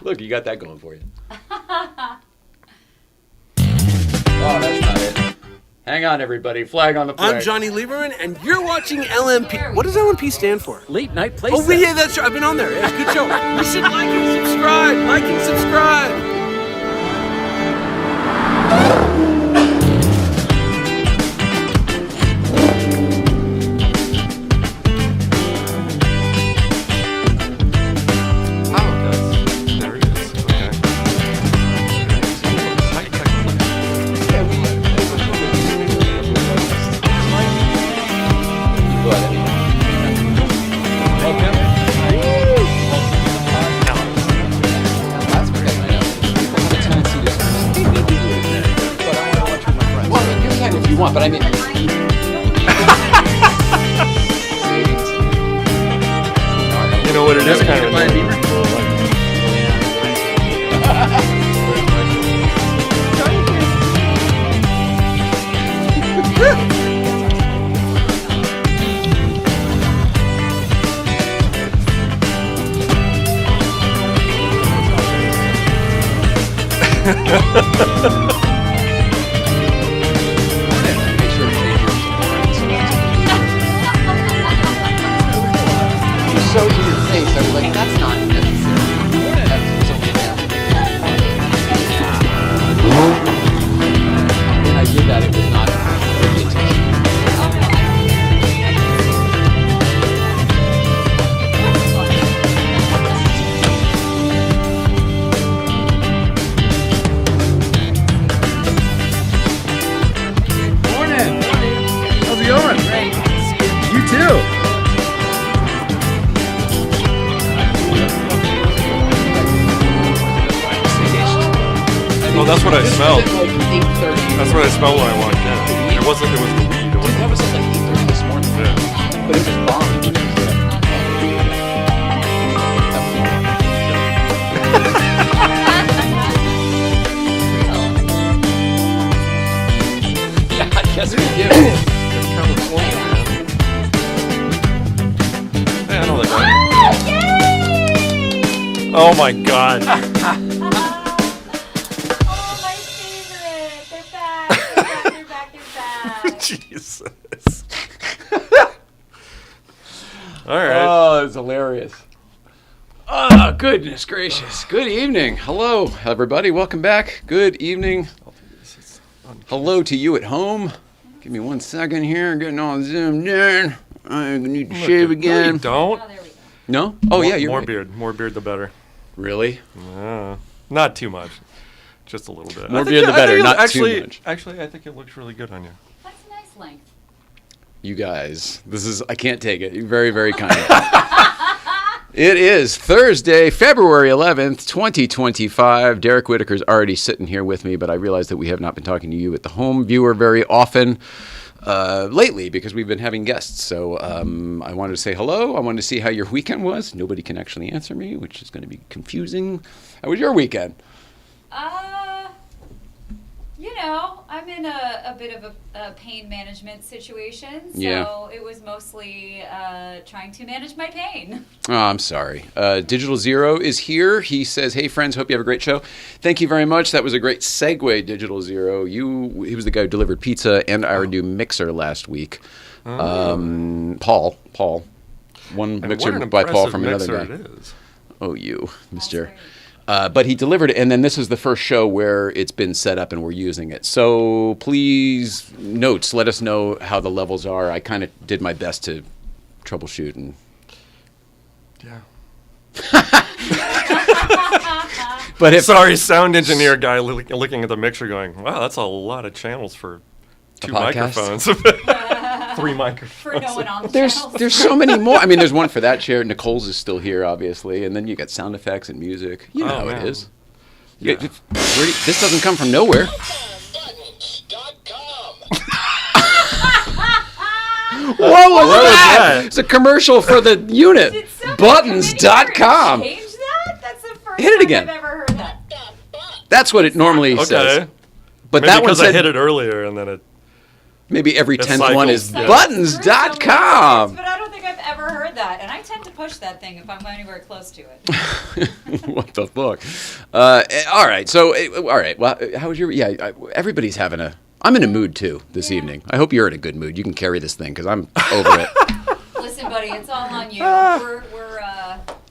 Look, you got that going for you. Oh, that's not it. Hang on, everybody. Flag on the flag. I'm Johnny Lieberman, and you're watching LNP. What does LNP stand for? Late Night Play. Oh, yeah, that's right. I've been on there. Yeah, good show. You should like and subscribe. Like and subscribe. But I mean, you know what it is, kind of. so easy to say, so like, that's not necessary. That's okay now. When I did that, it was not very intentional. Morning! How's it going? Great. You too. Oh, that's what I smelled. That's what I smelled when I walked in. It was the weed. That was like 8:30 this morning. Yeah. But it just bombed. Yeah, I guess we do. It's California, man. Hey, I know that guy. Oh my god. Jesus. All right. Oh, it's hilarious. Oh, goodness gracious. Good evening. Hello, everybody. Welcome back. Good evening. Hello to you at home. Give me 1 second here. Getting all zoomed in. I need to shave again. No, you don't. Oh, there we go. No? Oh, yeah, you're more right. beard. More beard, the better. Really? Not too much. Just a little bit. More beard, the better. Not too much. Actually, I think it looks really good on you. That's a nice length. You guys, I can't take it. You're very, very kind. It is Thursday, February 11th, 2025. Derek Whitaker's already sitting here with me, but I realize that we have not been talking to you at the home viewer very often lately because we've been having guests. So I wanted to say hello. I wanted to see how your weekend was. Nobody can actually answer me, which is going to be confusing. How was your weekend? You know, I'm in a bit of a pain management situation, so Yeah. it was mostly trying to manage my pain. Oh, I'm sorry. Digital Zero is here. He says, "Hey, friends, hope you have a great show." Thank you very much. That was a great segue, Digital Zero. He was the guy who delivered pizza and our new mixer last week. Paul. One mixer by Paul from another guy. It is. Oh, you, Mr. That's But he delivered it, and then this is the first show where it's been set up and we're using it. So please, notes, let us know how the levels are. I kind of did my best to troubleshoot. And Yeah. but if Sorry, sound engineer guy looking at the mixer going, wow, that's a lot of channels for 2 podcast? microphones. 3 microphones. For no one on the there's so many more. I mean, there's one for that chair. Nicole's is still here, obviously, and then you got sound effects and music. You know how man. it is. Yeah. This doesn't come from nowhere. What was that? It's a commercial for the unit. Did somebody Buttons.com. change that? That's the first Hit it time again. I've ever heard that. That's what it normally says. Okay. But Maybe that one because I said hit it earlier and then it... maybe every It 10th one is cycles, yeah. buttons.com. But I don't think I've ever heard that, and I tend to push that thing if I'm anywhere close to it. What the fuck? All right. So, all right. Well, how was your? Yeah, everybody's having a. I'm in a mood too this evening. I hope you're in a good mood. You can carry this thing because I'm over it. Listen, buddy, it's all on you. We're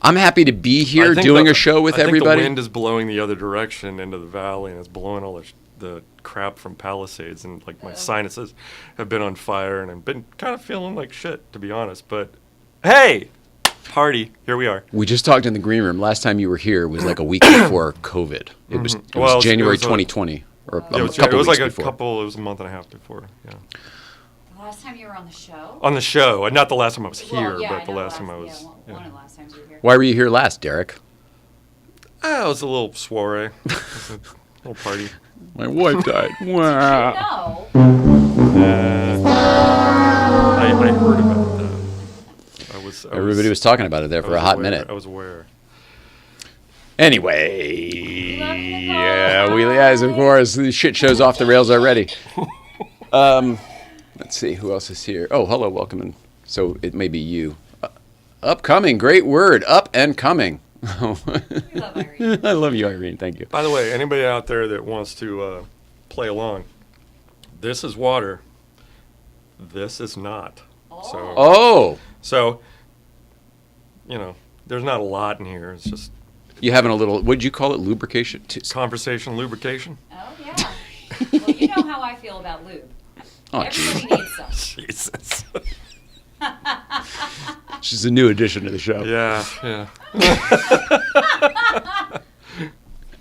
I'm happy to be here doing a show with everybody. I think the wind is blowing the other direction into the valley, and it's blowing all the crap from Palisades, and like my sinuses have been on fire, and I've been kind of feeling like shit, to be honest. But hey, party, here we are. We just talked in the green room. Last time you were here was like a week before COVID. It was January 2020, or a couple weeks before. It was a month and a half before. Yeah. the last time you were on the show. On the show, and not the last time I was here, Well, yeah, but the last time I was. Yeah, one of the last times you were here. Why were you here last, Derek? It was a little soiree, it was a little party. My wife died. Wow. No. I heard about that. Everybody was talking about it there for a hot minute. I was aware. Anyway, Love we guys, of course, the shit show's off the rails already. Let's see, who else is here? Oh, hello, welcome. And so it may be you. Upcoming, great word, up and coming. We love Irene. I love you, Irene. Thank you. By the way, anybody out there that wants to play along, this is water. This is not. So, you know, there's not a lot in here. It's just You having a little, what'd you call it, lubrication? conversation, lubrication. Oh, yeah. Well, you know how I feel about lube. Oh, Everybody needs some. Jesus. She's a new addition to the show. Yeah.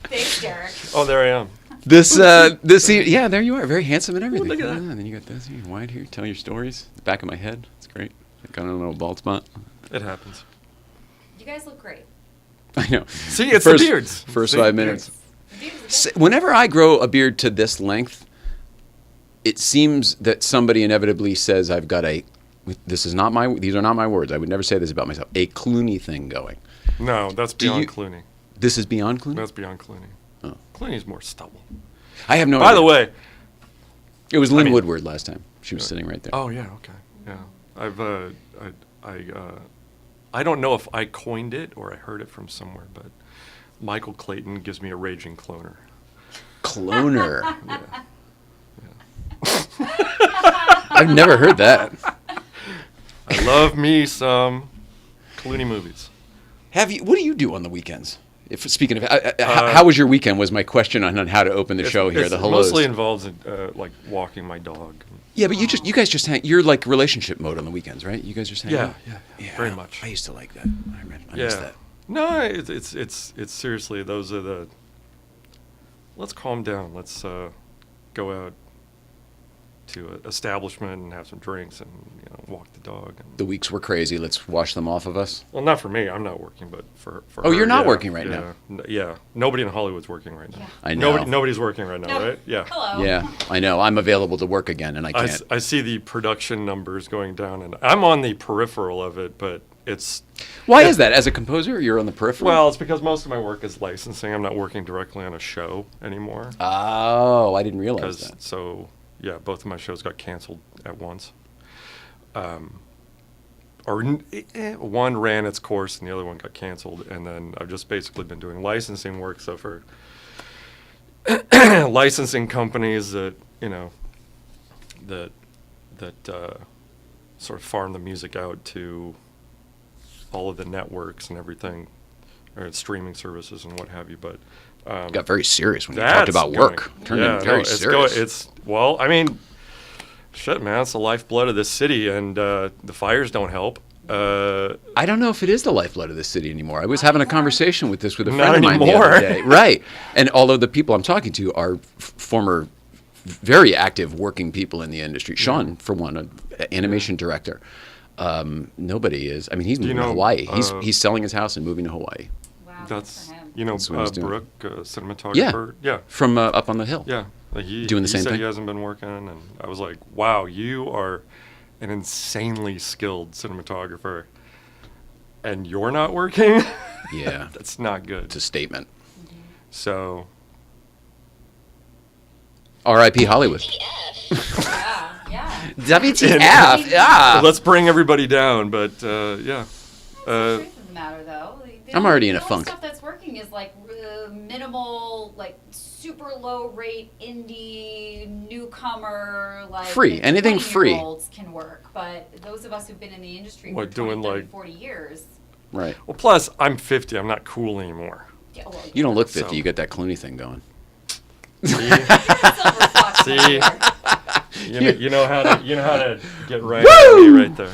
Thanks, Derek. Oh, there I am. Yeah, there you are, very handsome and everything. Look at that. And then you got this here, wide here, tell your stories. The back of my head, it's great. I got a little bald spot. It happens. You guys look great. I know. See, it's the beards. First See? 5 minutes. The dudes are good. Whenever I grow a beard to this length, it seems that somebody inevitably says I've got these are not my words. I would never say this about myself. A Clooney thing going. No, that's beyond Clooney. This is beyond Clooney? That's beyond Clooney. Oh. Clooney's more stubble. I have no By idea. the way. It was Lynn Woodward last time. She was sitting right there. Oh, yeah, okay. Yeah. I don't know if I coined it or I heard it from somewhere, but Michael Clayton gives me a raging cloner. Cloner. Yeah. I've never heard that. I love me some Clooney movies. What do you do on the weekends? Speaking of, how was your weekend? Was my question on how to open the show here. The hellos. Mostly involves like walking my dog. Yeah, but you guys just hang. You're like relationship mode on the weekends, right? You guys just hang out. Yeah, very much. I used to like that. I miss that. No, it's seriously, those are the. Let's calm down. Let's go out to an establishment and have some drinks and walk the dog. The weeks were crazy. Let's wash them off of us. Well, not for me. I'm not working, but for Oh, her, you're not working right now. Yeah, nobody in Hollywood's working right now. Yeah. I know. Nobody's working right now, No. right? Yeah. Hello. Yeah, I know. I'm available to work again, and I can't. I see the production numbers going down, and I'm on the peripheral of it, but it's. Why is that? As a composer, you're on the peripheral? Well, it's because most of my work is licensing. I'm not working directly on a show anymore. Oh, I didn't realize that. So, yeah, both of my shows got canceled at once. One ran its course and the other one got canceled, and then I've just basically been doing licensing work. So for licensing companies that sort of farm the music out to all of the networks and everything, or streaming services and what have you. But Got very serious when you talked about work. Turned in very serious. I mean, shit, man, it's the lifeblood of this city, and the fires don't help. I don't know if it is the lifeblood of this city anymore. I was having a conversation with a friend Not of mine the anymore. other day. Right. And although the people I'm talking to are former, very active working people in the industry. Sean, for one, an animation director. Nobody is. I mean, he's moving to Hawaii. He's selling his house and moving to Hawaii. Wow. That's, good for him. That's what he's doing. Brooke, cinematographer. Yeah. From up on the hill. Yeah. Like Doing the same said thing? He hasn't been working, and I was like, wow, you are an insanely skilled cinematographer, and you're not working? Yeah. That's not good. It's a statement. So. R.I.P. Hollywood. Yeah. WTF? Yeah. Let's bring everybody down, but yeah. The truth of the matter, though, I'm already in a the only funk. Stuff that's working is like minimal, like super low rate indie newcomer, like free. Anything free. 20-year-olds can work, but those of us who've been in the industry What, for 20, doing 30, like 40 years. Right. Well, plus I'm 50. I'm not cool anymore. Yeah, well, You don't look 50. So- You got that Clooney thing going. See? You know how to get right Woo! on me right there.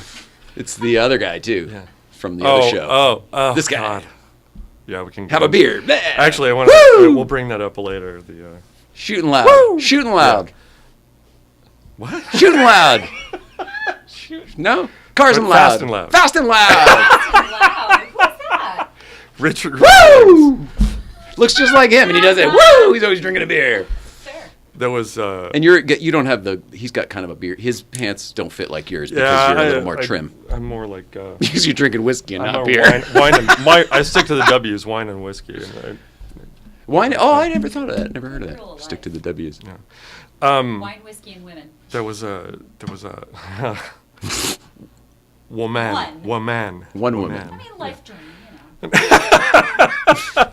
It's the other guy, too, Yeah. from the other show. Oh, This guy. God. Yeah, we can Have a beer. Blah. Actually, I want Woo! to. We'll bring that up later. The Shooting loud. Woo! Shooting loud. what? Shooting loud. No? Cars and But loud. fast and loud. Fast and loud. Wow, who's that? Richard. Woo! Looks just like him, and he does it. Woo! He's always drinking a beer. Fair. There was. And you don't have the. He's got kind of a beer. His pants don't fit like yours because you're a little more trim. I'm more like. Because you're drinking whiskey and I'm not a beer. Wine and I stick to the W's, wine and whiskey. And Wine. Oh, I never thought of that. Never heard of Rule of that. Stick to life. the W's. Wine, whiskey, and women. There was a woman. One woman. I mean, life journey, you know.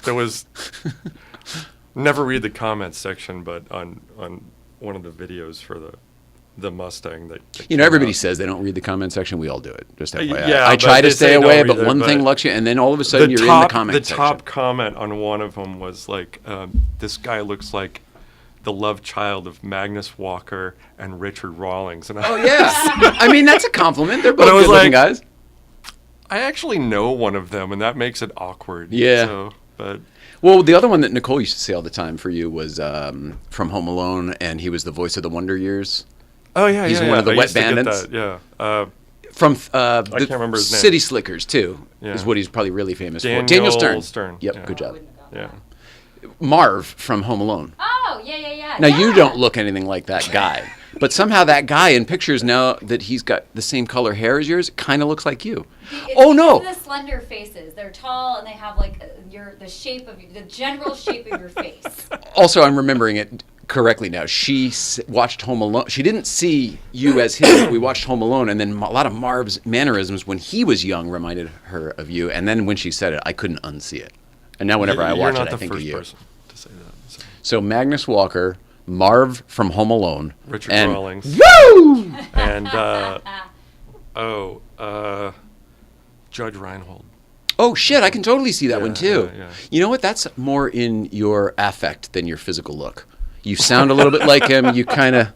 There was never read the comments section, but on one of the videos for the Mustang that You know, came everybody out. says they don't read the comment section. We all do it. Just FYI. yeah, I but try to they stay say don't away, read but it, one thing but lucks you, and then all of a sudden you're in the comment section. The top comment on one of them was like, "This guy looks like the love child of Magnus Walker and Richard Rawlings." And Oh yeah. I mean, that's a compliment. They're both I was good-looking like- guys. I actually know one of them, and that makes it awkward. Yeah. So, but Well, the other one that Nicole used to say all the time for you was from Home Alone, and he was the voice of the Wonder Years. oh yeah, He's yeah, one of the I Wet used to get Bandits. that, yeah. From can't remember his name. City Slickers too, Yeah. is what he's probably really famous for. Daniel Daniel Stern. Stern, Yep, yeah. good I job. wouldn't have gotten Yeah. that. Marv from Home Alone. Oh, yeah. Now you yeah. don't look anything like that guy, but somehow that guy in pictures now that he's got the same color hair as yours kind of looks like you. It's Oh no! because of the slender faces. They're tall and they have like the shape of the general shape of your face. Also, I'm remembering it correctly now. She watched Home Alone. She didn't see you as him. We watched Home Alone, and then a lot of Marv's mannerisms when he was young reminded her of you. And then when she said it, I couldn't unsee it. And now whenever I watch it, I think of you. You're not the first person to say that. So. So Magnus Walker, Marv from Home Alone, Richard and Rawlings. Woo! And Judge Reinhold. Oh shit! I can totally see that Yeah, one too. yeah. You know what? That's more in your affect than your physical look. You sound a little bit like him. You kind of.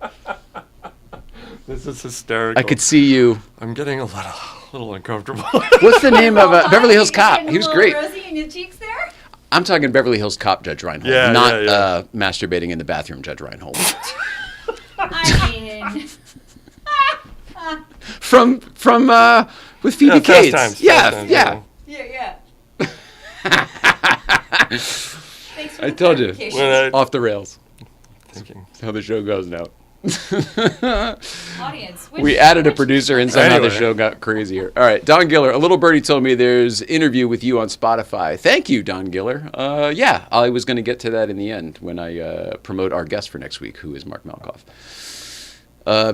This is hysterical. I could see you. I'm getting a little uncomfortable. What's the name of Beverly Hills You're Cop? getting He was a little great. Rosy in your cheeks there? I'm talking Beverly Hills Cop Judge Reinhold, Yeah, not yeah. masturbating in the bathroom Judge Reinhold. I mean, from with Phoebe Fast Cates. Times, Yeah, Fast Times, yeah. yeah. Thanks for I the told you. clarification. When Off the rails. thinking. That's how the show goes now. Audience. We added a producer and somehow the Anyway. show got crazier. All right, Don Giller. A little birdie told me there's interview with you on Spotify. Thank you, Don Giller. Yeah, I was going to get to that in the end when I promote our guest for next week, who is Mark Malkoff.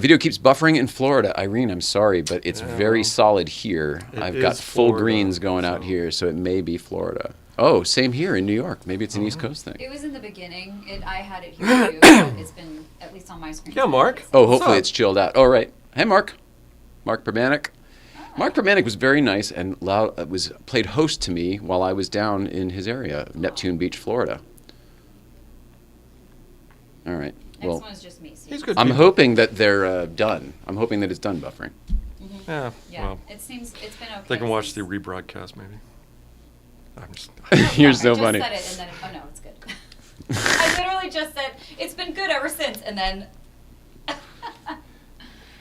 Video keeps buffering in Florida. Irene, I'm sorry, but it's very well, solid here. it I've got is full Florida, greens going out so- here, so it may be Florida. Oh, same here in New York. Maybe it's an East Coast thing. It was in the beginning. I had it here too. But it's been at least on my screen. Yeah, Mark. Oh, What's hopefully up? it's chilled out. All right. Hey, Mark. Mark Permanik. Mark Permanik was very nice and loud. Played host to me while I was down in his area, Neptune Beach, Florida. All right. Next Well, one is just me. So He's good. I'm people. hoping that they're done. I'm hoping that it's done buffering. Yeah. Yeah, Well, it's been okay. they can watch the since- rebroadcast maybe. I'm just. You're I so just funny. said it and then oh no, it's good. I literally just said it's been good ever since, and then.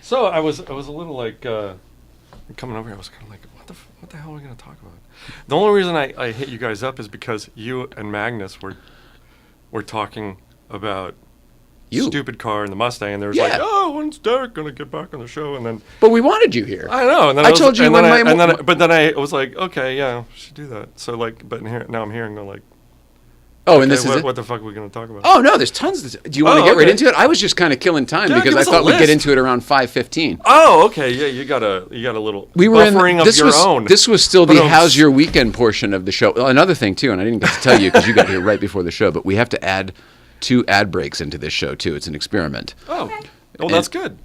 So I was a little like coming over here. I was kind of like, what the hell are we gonna talk about? The only reason I hit you guys up is because you and Magnus were talking about You. stupid car and the Mustang, and there was Yeah. like, oh, when's Derek gonna get back on the show? And then But we wanted you here. I know, and then I was, told you and when then I, my- and then, but then I was like, okay, yeah, we should do that. So like, but now I'm here and going like, Oh, okay, and this is it? What the fuck are we going to talk about? Oh, no, there's tons. Do you want to get right into it? I was just kind of killing time Yeah, because give I us a thought we'd get list. into it around 5:15. Oh, okay. Yeah, you got a little We were buffering of this your was own. this was still the But, how's your weekend portion of the show. Well, another thing too, and I didn't get to tell you because you got here right before the show, but we have to add 2 ad breaks into this show too. It's an experiment. Oh, Okay. well, that's good.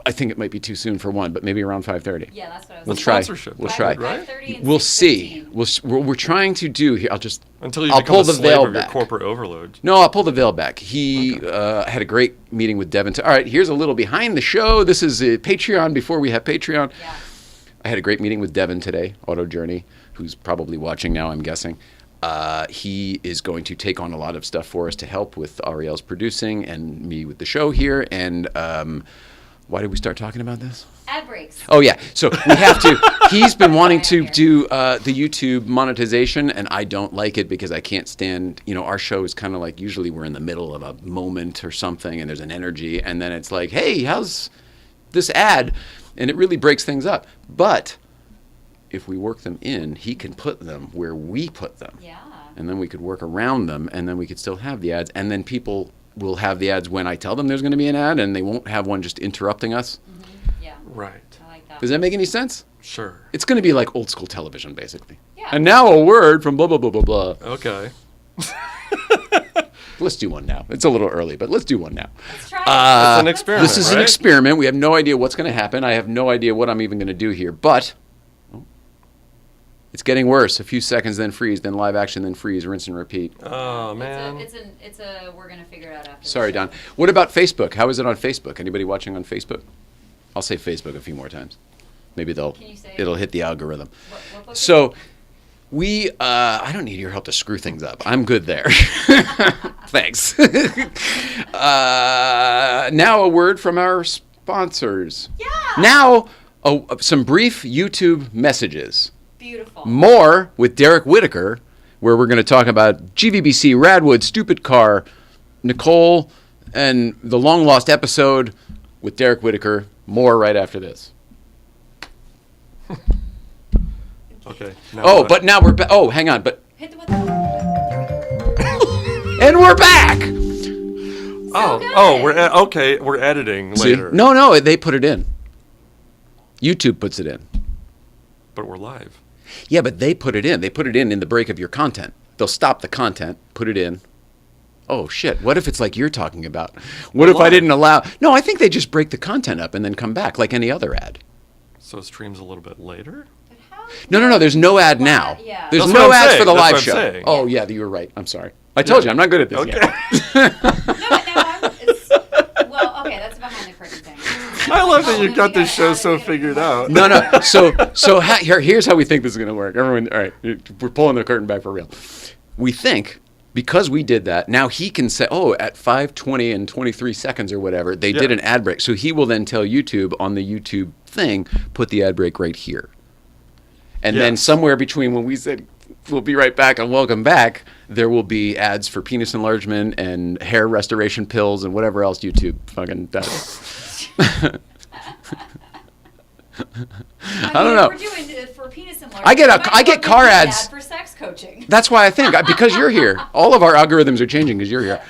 I think it might be too soon for one, but maybe around 5:30. Yeah, that's what I was We'll thinking. try. Sponsorship. We'll Five- try. right? 5:30 and We'll 6:15. see. We're trying to do here. Until you I'll become pull a the slave veil of your back. corporate overload. No, I'll pull the veil back. He had a great meeting with Devin. All right, here's a little behind the show. This is a Patreon before we have Patreon. Yeah. I had a great meeting with Devin today, Auto Journey, who's probably watching now, I'm guessing. He is going to take on a lot of stuff for us to help with Ariel's producing and me with the show here. And why did we start talking about this? Ad breaks. Oh, yeah. So we have to. He's been wanting to do the YouTube monetization, and I don't like it because I can't stand, our show is kind of like usually we're in the middle of a moment or something, and there's an energy, and then it's like, hey, how's this ad? And it really breaks things up. But if we work them in, he can put them where we put them. Yeah. And then we could work around them, and then we could still have the ads, and then people will have the ads when I tell them there's going to be an ad, and they won't have one just interrupting us. Yeah. Right. I like that. Does that make any sense? Sure. It's going to be like old school television, basically. Yeah. And now a word from blah, blah, blah, blah, blah. Okay. Let's do one now. It's a little early, but let's do one now. Let's try It's an it. experiment. This is an right? experiment. We have no idea what's going to happen. I have no idea what I'm even going to do here, but it's getting worse. A few seconds, then freeze, then live action, then freeze, rinse and repeat. Oh, man. It's a we're gonna figure it out after. Sorry, the show. Don. What about Facebook? How is it on Facebook? Anybody watching on Facebook? I'll say Facebook a few more times. Maybe Can you say it'll hit the algorithm. What book So we, I don't need your help to screw things up. I'm good there. Thanks. Now a word from our sponsors. Yeah. Now some brief YouTube messages. Beautiful. More with Derek Whitaker, where we're going to talk about GVBC, Radwood, Stupid Car, Nicole, and the long lost episode with Derek Whitaker. More right after this. Okay. But now we're back. Oh, hang on. But Hit the button. and we're back. Okay. We're editing See? later. No, they put it in. YouTube puts it in. But we're live. Yeah, but they put it in. They put it in the break of your content. They'll stop the content, put it in. Oh, shit. What if it's like you're talking about? What if I live. didn't allow... No, I think they just break the content up and then come back like any other ad. So it streams a little bit later? But how? No. There's no ad now. Yeah. There's That's no what I'm ads saying. for the That's live what I'm show. saying. Oh, yeah, you were right. I'm sorry. I told you, I'm not good at this Okay. yet. No, but now well, okay, that's a behind the curtain thing. I love that you We got this gotta show add so it, we gotta figured come out. No. So here's how we think this is going to work. Everyone, all right, we're pulling the curtain back for real. We think because we did that, now he can say, at 5:20 and 23 seconds or whatever, they did Yeah. an ad break. So he will then tell YouTube on the YouTube thing, put the ad break right here. And then Yes. somewhere between when we said we'll be right back and welcome back, there will be ads for penis enlargement and hair restoration pills and whatever else YouTube fucking does. I don't know. We're doing it for penis enlargement. I get We might I get as well car do an ads. ad for sex coaching. That's why I think, because you're here. All of our algorithms are changing because you're here.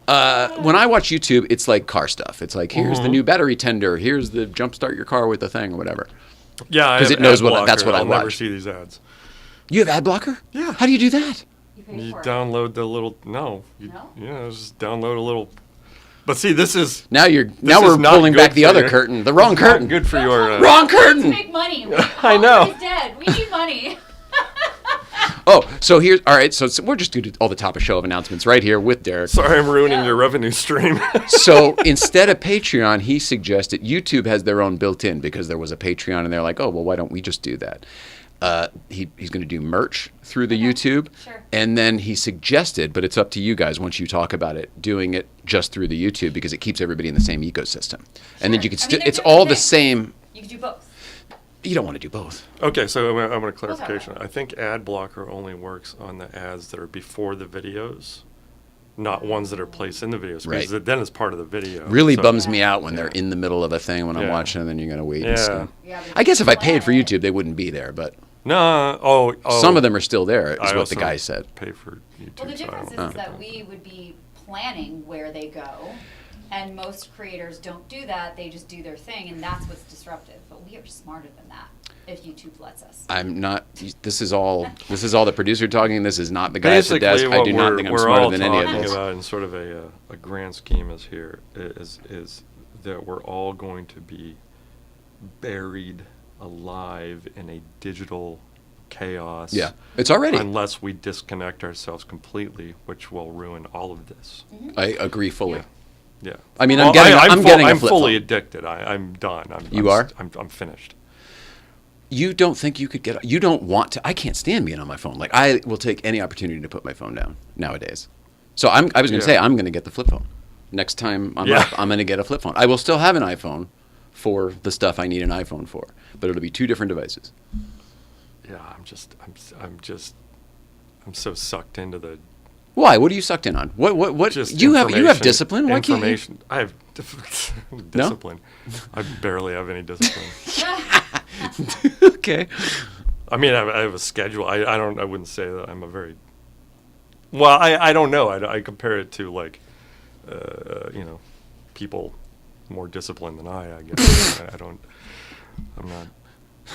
When I watch YouTube, it's like car stuff. It's like, here's the new battery tender. Here's the jumpstart your car with the thing or whatever. Yeah, 'Cause I have it knows ad what- that's blocker. what I I'll never watch. see these ads. You have ad blocker? Yeah. How do you do that? You paid You for it. download the little No? Yeah, just download a little. But see, this is Now is we're not pulling good back the for other your- curtain. The wrong it's not curtain. good for your. Wrong To curtain. make money. I know. Hollywood's dead. We need money. Oh, so here's all right. So we're just doing all the top of show of announcements right here with Derek. Sorry, I'm ruining your revenue stream. So instead of Patreon, he suggested YouTube has their own built-in because there was a Patreon, and they're like, oh well, why don't we just do that? He's going to do merch through the YouTube, Sure. and then he suggested, but it's up to you guys once you talk about it, doing it just through the YouTube because it keeps everybody in the same ecosystem, and then you can I mean, still they're it's doing all the the thing. same. You can do both. You don't want to do both. Okay, so I'm going to We'll talk clarification. about I think ad blocker only works on the ads that are before the videos, not ones that are placed in the videos. Right. Because then it's part of the video. Really So- bums me out when Yeah. they're in the middle of a thing when I'm Yeah. watching, and then you're going to wait and Yeah. see. Yeah, but I guess if I you paid for plan it. YouTube, they wouldn't be there, but No. Oh. Some of them are still there, is I what the also guy said. Pay for YouTube. Well, the so I difference don't- is that we would be planning where they go, and most creators don't do that. They just do their thing, and that's what's disruptive. But we are smarter than that if YouTube lets us. I'm not. This is all the producer talking. This is not the guy at the Basically, desk. I what do not think I'm we're smarter all than any of talking this. about in sort of a grand scheme is that we're all going to be buried alive in a digital chaos. Yeah, it's already. Unless we disconnect ourselves completely, which will ruin all of this. I agree fully. Yeah. I mean, Well, I'm getting a I'm flip fully phone. addicted. I'm done. You are? I'm finished. You don't think you could get? You don't want to? I can't stand being on my phone. Like I will take any opportunity to put my phone down nowadays. So I was going to say I'm going to get the flip phone. Next time I'm up, I'm going to get a flip phone. I will still have an iPhone for the stuff I need an iPhone for, but it'll be 2 different devices. Yeah, I'm so sucked into the Why? What are you sucked in on? What? just You have information- discipline. Why can't you? information. I have discipline. I barely have any discipline. Okay. I mean, I have a schedule. I wouldn't say that I'm a very. Well, I don't know. I compare it to like, people more disciplined than I guess.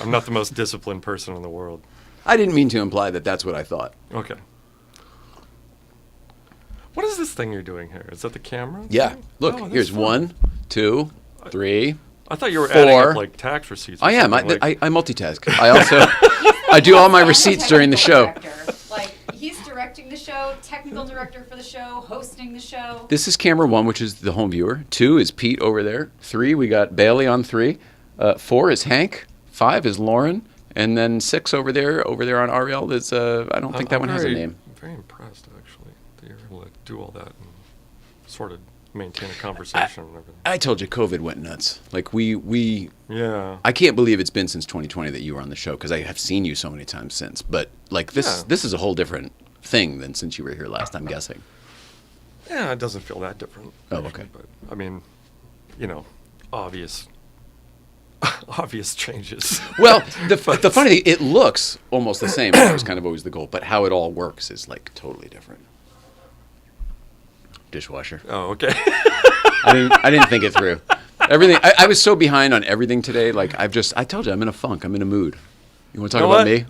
I'm not the most disciplined person in the world. I didn't mean to imply that that's what I thought. Okay. What is this thing you're doing here? Is that the camera? Yeah. thing? Look, Oh, that's here's fun. 1, 2, 3. I thought you were 4. adding up like tax receipts. or I am. something, like- I multitask. I also I do all my receipts during the show. Director. Like, he's directing the show, technical director for the show, hosting the show. This is camera 1, which is the home viewer. 2 is Pete over there. 3, we got Bailey on 3. 4 is Hank. 5 is Lauren. And then 6 over there on Ariel is, I don't think that one has a name. I'm very impressed, actually, that you're able to do all that and sort of maintain a conversation and everything. I told you COVID went nuts. Like we Yeah. I can't believe it's been since 2020 that you were on the show because I have seen you so many times since. But like this is a whole different thing than since you were here last, I'm guessing. Yeah, it doesn't feel that different. Oh, actually, okay. But, I mean, obvious changes. Well, the funny thing, it looks almost the same. That was kind of always the goal, but how it all works is like totally different. Dishwasher. Oh, okay. I didn't think it through. Everything. I was so behind on everything today. Like I told you, I'm in a funk. I'm in a mood. You want to talk about me?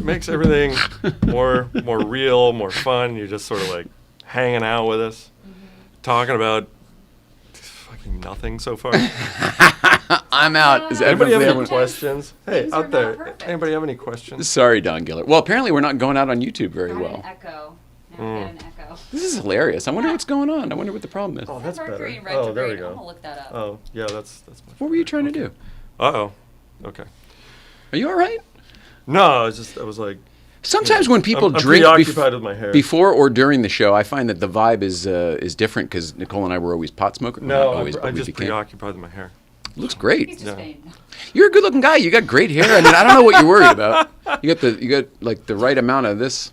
makes everything more real, more fun. You're just sort of like hanging out with us, talking about fucking nothing so far. I'm out. Is Anybody have any everyone- questions? Hey, Things are out not there, perfect. anybody have any questions? Sorry, Don Giller. Well, apparently we're not going out on YouTube very Got well. an echo. Now I get an echo. This is hilarious. I wonder what's going on. I wonder what the problem is. Oh, that's better. Mercury Oh, there we retrograde. I'm go. gonna look that up. Oh, yeah, that's much. What were you trying to do? Uh-oh. Okay. Are you all right? No, I was like. Sometimes when people I'm drink preoccupied with my hair. before or during the show, I find that the vibe is different because Nicole and I were always pot smokers. No, Not always, but I'm we just became. preoccupied with my hair. Looks great. He's just Yeah. vain. You're a good-looking guy. You got great hair. I mean, I don't know what you're worried about. You got like the right amount of this.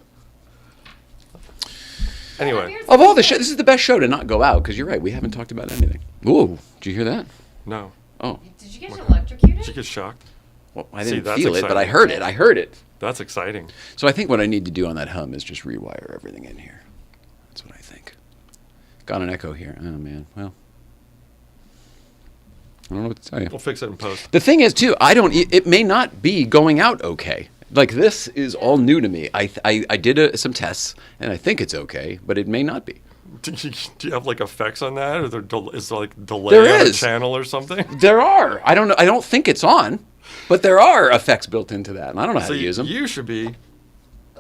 Anyway, Of all the show, this is the best show to not go out because you're right. We haven't talked about anything. Ooh, did you hear that? no. Oh, Did you get electrocuted? Did you get shocked? well, I See, didn't that's feel it, but I exciting. heard it. I heard it. That's exciting. So I think what I need to do on that hum is just rewire everything in here. That's what I think. Got an echo here. Oh man. Well, I don't know what to tell you. We'll fix it in post. The thing is, too, it may not be going out okay. Like, this is all new to me. I did some tests, and I think it's okay, but it may not be. Do you have like effects on that, or is there like delay There on a is. channel or something? There are. I don't know. I don't think it's on, but there are effects built into that, and I don't know how So to use them. you should be.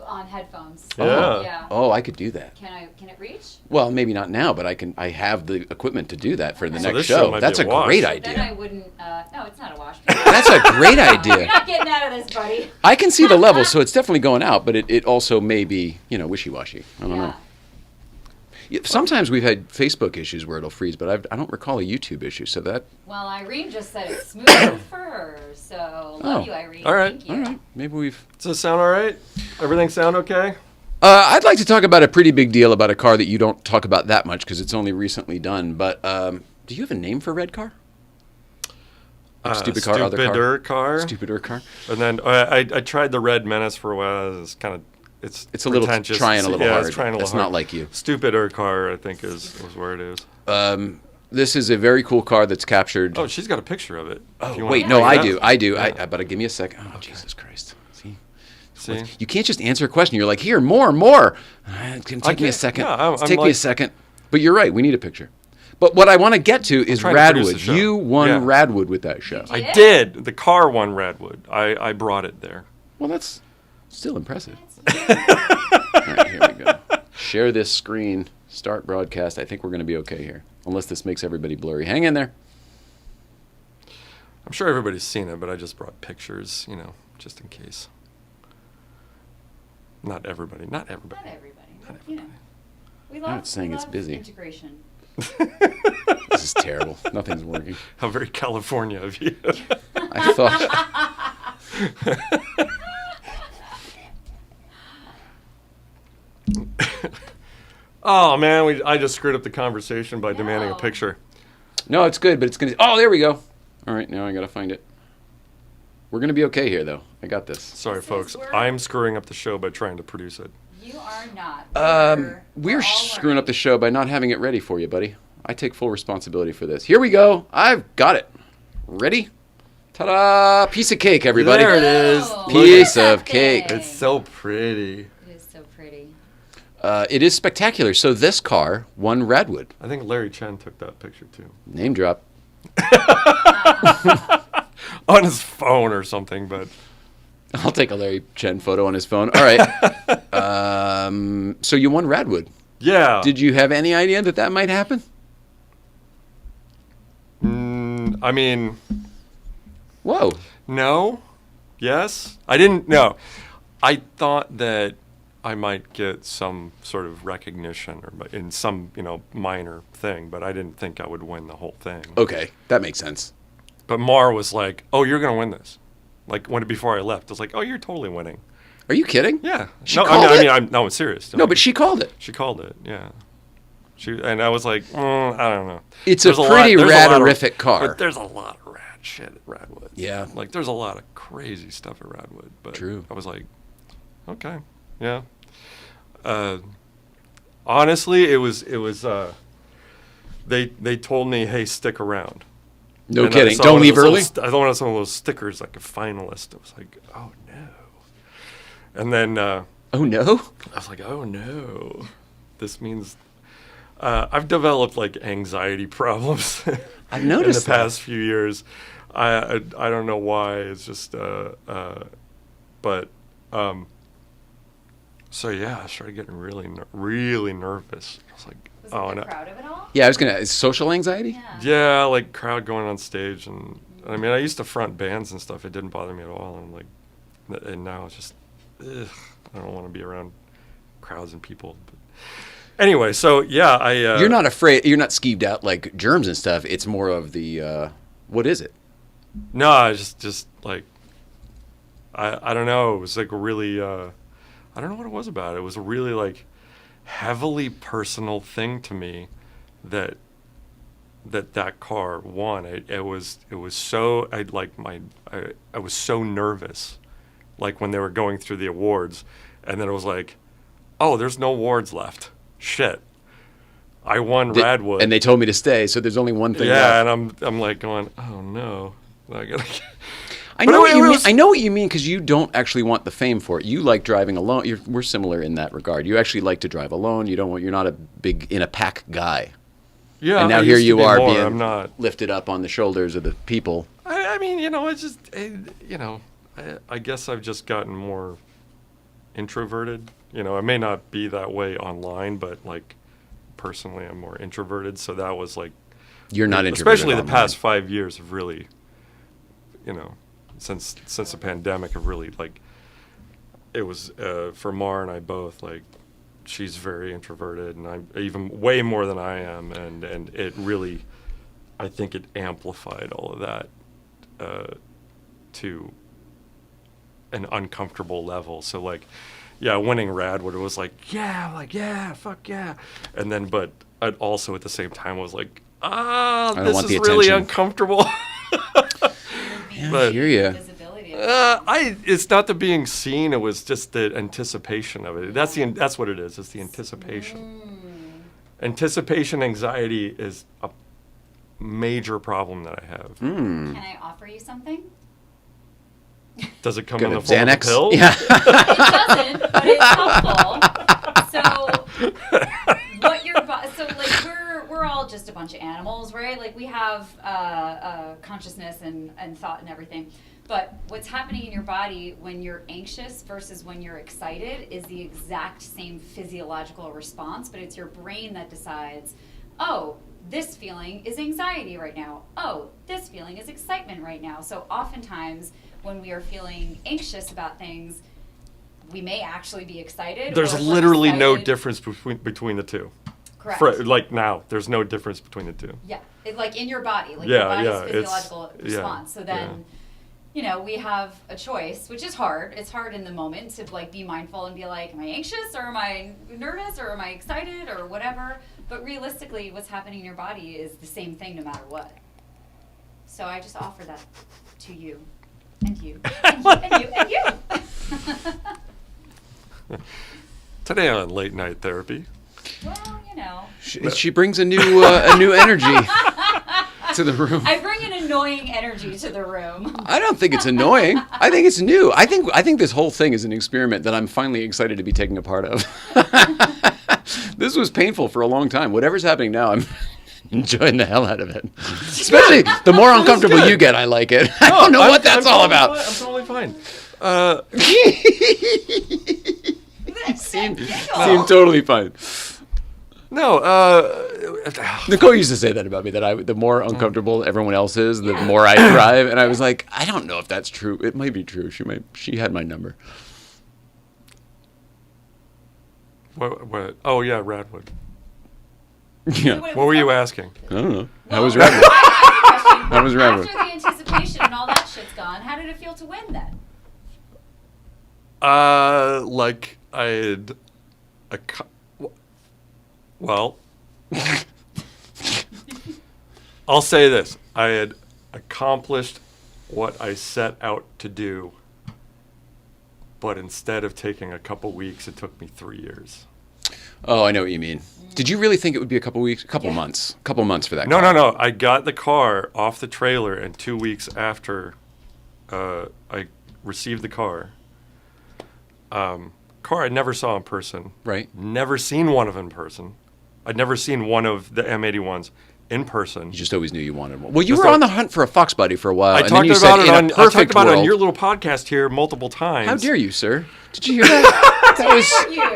On headphones. Yeah. Yeah. Oh, I could do that. Can it reach? Well, maybe not now, but I have the equipment to do that for the So next this show show. might be That's a a wash. great Then I idea. wouldn't. No, it's not a wash. That's a great You're idea. not getting out of this, buddy. I can see the level, so it's definitely going out, but it also may be, wishy-washy. I don't know. Yeah, sometimes we've had Facebook issues where it'll freeze, but I don't recall a YouTube issue, so that... Well, Irene just said it's smooth for her, so love you, Irene. All right. Thank you. All right, maybe we've... Does it sound all right? Everything sound okay? I'd like to talk about a pretty big deal about a car that you don't talk about that much because it's only recently done, but do you have a name for Red Car? Stupid car, other car. Stupider car. Stupider car. And then I tried the Red Menace for a while. It's kind of it's a little pretentious. trying a little hard. It's trying a little That's hard. not like you. Stupider car, I think, is where it is. This is a very cool car that's captured. Oh, she's got a picture of it. Oh, wait, no, I do. Yeah. But give me a second. Oh, okay. Jesus Christ. See? You can't just answer a question. You're like, here, more. It's going to take me a second. Yeah, It's take me a second. But you're right. We need a picture. But what I want to get to is Radwood. You won Radwood with that show. I did. The car won Radwood. I brought it there. Well, that's still impressive. All right, here we go. Share this screen. Start broadcast. I think we're going to be okay here. Unless this makes everybody blurry. Hang in there. I'm sure everybody's seen it, but I just brought pictures, just in case. Not everybody. Not everybody. We love, it's saying it's busy. Integration. This is terrible. Nothing's working. How very California of you. I thought. Oh, man, I just screwed up the conversation by demanding a picture. No, it's good, but it's going to... Oh, there we go. All right, now I got to find it. We're going to be okay here, though. I got this. Sorry, folks. I'm screwing up the show by trying to produce it. You are not. We're screwing up the show by not having it ready for you, buddy. I take full responsibility for this. Here we go. I've got it. Ready? Ta-da! Piece of cake, everybody. There it is. Piece of cake. It's so pretty. It is so pretty. It is spectacular. So this car won Radwood. I think Larry Chen took that picture, too. Name drop. On his phone or something, but... I'll take a Larry Chen photo on his phone. All right. So you won Radwood. Yeah. Did you have any idea that might happen? I mean... Whoa. No. Yes. I didn't... No. I thought that I might get some sort of recognition or in some, minor thing, but I didn't think I would win the whole thing. Okay. That makes sense. But Mar was like, oh, you're going to win this. Like, before I left, I was like, oh, you're totally winning. Are you kidding? Yeah. She called it? I'm serious. No, but she called it. She called it, yeah. And I was like, I don't know. It's a pretty radorific car. But there's a lot of rad shit at Radwood. Yeah. Like, there's a lot of crazy stuff at Radwood. But True. I was like, okay, yeah. Honestly, it was. They told me, hey, stick around. No kidding. Don't leave early? I wanted some of those stickers, like a finalist. I was like, oh, no. And then... oh, no? I was like, oh, no. This means... I've developed, anxiety problems. I've noticed in the past few years. I don't know why. It's just... So, yeah, I started getting really nervous. I was like... Was it the crowd of it all? Yeah, I was going to... Social anxiety? Yeah, like crowd going on stage. And I mean, I used to front bands and stuff. It didn't bother me at all. And now it's just... Ugh, I don't want to be around crowds and people. But anyway, so, yeah, You're not afraid... You're not skeeved out like germs and stuff. It's more of the... what is it? No, I just like... I don't know. It was like really... I don't know what it was about it. It was a really, heavily personal thing to me that car won. It was so I was so nervous, when they were going through the awards, and then it was like, oh, there's no awards left. Shit, I won Radwood, and they told me to stay. So there's only one thing left. Yeah, and I'm like going, oh no, I gotta. I know what you mean. I know what you mean because you don't actually want the fame for it. You like driving alone. We're similar in that regard. You actually like to drive alone. You're not a big in a pack guy. Yeah. And now here you are being I'm not lifted up on the shoulders of the people. I mean, it's just, I guess I've just gotten more introverted. I may not be that way online, but personally, I'm more introverted. So that was you're not introverted, especially online. The past 5 years have really, since the pandemic have really it was for Mar and I both she's very introverted and I'm even way more than I am and it really I think it amplified all of that to an uncomfortable level. So winning Radwood, it was yeah, fuck yeah, and then but I'd also at the same time was this is really uncomfortable. I hear you. Visibility. It's not the being seen. It was just the anticipation of it. That's what it is. It's the anticipation. Anticipation anxiety is a major problem that I have. Can I offer you something? Does it come Good in the of form of a Xanax? pill? Yeah. It doesn't, but it's helpful. So what your so like we're all just a bunch of animals, right? Like we have consciousness and thought and everything. But what's happening in your body when you're anxious versus when you're excited is the exact same physiological response, but it's your brain that decides, oh, this feeling is anxiety right now. Oh, this feeling is excitement right now. So oftentimes when we are feeling anxious about things, we may actually be excited. There's literally no difference between the two. Correct. Like now, there's no difference between the two. Yeah, like in your body, like Yeah, your body's yeah, physiological it's- response. yeah, So then, you know, we have a choice, which is hard. It's hard in the moment to like be mindful and be like, am I anxious or am I nervous or am I excited or whatever? But realistically, what's happening in your body is the same thing no matter what. So I just offer that to you, and you, and you, and you, and you. Today on Late Night Therapy. Well, you know. She brings a new energy to the room. I bring an annoying energy to the room. I don't think it's annoying. I think it's new. I think this whole thing is an experiment that I'm finally excited to be taking a part of. This was painful for a long time. Whatever's happening now, I'm enjoying the hell out of it. Especially the more uncomfortable you get, I like it. I don't know what that's all about. I'm totally fine. Seem totally fine. No, Nicole used to say that about me, that the more uncomfortable everyone else is, the more I thrive. And I was like, I don't know if that's true. It might be true. She had my number. What? Oh, yeah, Radwood. Yeah. What were you asking? I don't know. How Well, was Radwood? How was Radwood? After the anticipation and all that shit's gone, how did it feel to win then? Like I had well, I'll say this. I had accomplished what I set out to do, but instead of taking a couple weeks, it took me 3 years. Oh, I know what you mean. Did you really think it would be a couple weeks? Couple months for that car? No. I got the car off the trailer, and 2 weeks after I received the car I never saw in person. Right. Never seen one of them in person. I'd never seen one of the M81s in person. You just always knew you wanted one. Well, you were on the hunt for a Fox Body for a while. I and talked then you about said, it in a perfect on world. your little podcast here multiple times. How dare you, sir? Did you hear that?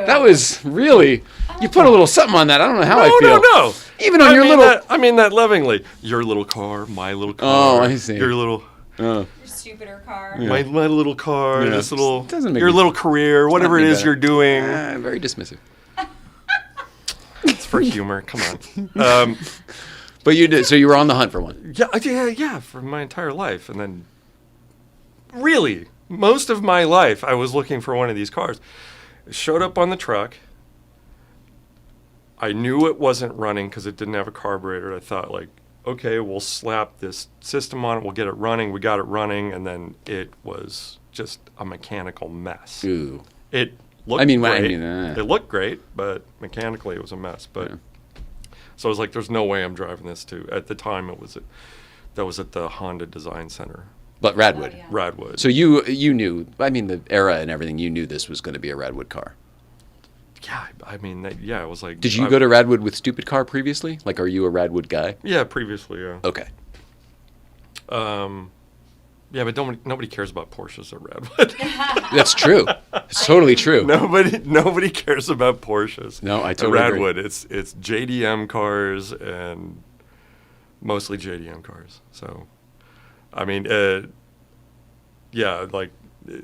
That was really. You put a little something on that. I don't know how I feel. No. Even on your little. I mean that lovingly. Your little car, my little car. Oh, I see. Your little. Your stupider car. My little car. Yeah. This little. Doesn't make your me- little career, whatever it me is better. you're doing. Very dismissive. It's for humor. Come on. But you did. So you were on the hunt for one. Yeah, for my entire life. And then, really, most of my life, I was looking for one of these cars. It showed up on the truck. I knew it wasn't running because it didn't have a carburetor. I thought, like, okay, we'll slap this system on it. We'll get it running. We got it running. And then it was just a mechanical mess. Ooh. It looked great. uh. It looked great, but mechanically it was a mess. But Yeah. So I was like, there's no way I'm driving this to. At the time, that was at the Honda Design Center, But Radwood. Oh, yeah. Radwood. So you knew. I mean, the era and everything. You knew this was going to be a Radwood car. Yeah, I mean, it was like. Did you go to Radwood with Stupid Car previously? Like, are you a Radwood guy? Yeah, previously, yeah. Okay. Yeah, but nobody cares about Porsches at Radwood. That's true. It's totally true. Nobody cares about Porsches. No, I At totally agree. Radwood, it's JDM cars and mostly JDM cars. So, I mean, yeah, like,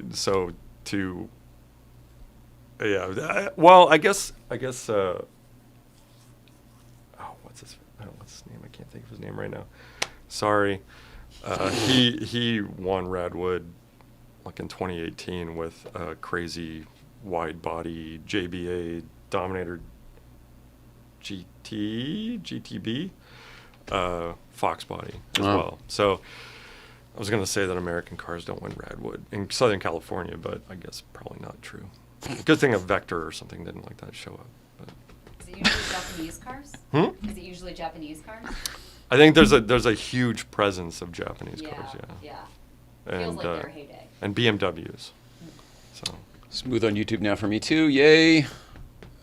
so to, yeah. Well, I guess. Oh, what's his name? I can't think of his name right now. Sorry. He won Radwood like in 2018 with a crazy wide body JBA Dominator GTB Fox body as well. So I was going to say that American cars don't win Radwood in Southern California, but I guess probably not true. Good thing a Vector or something didn't like that show up. But. Is it usually Japanese cars? Is it usually Japanese cars? I think there's a huge presence of Japanese cars, Yeah. And, feels like their heyday. And BMWs. So Smooth on YouTube now for me too. Yay!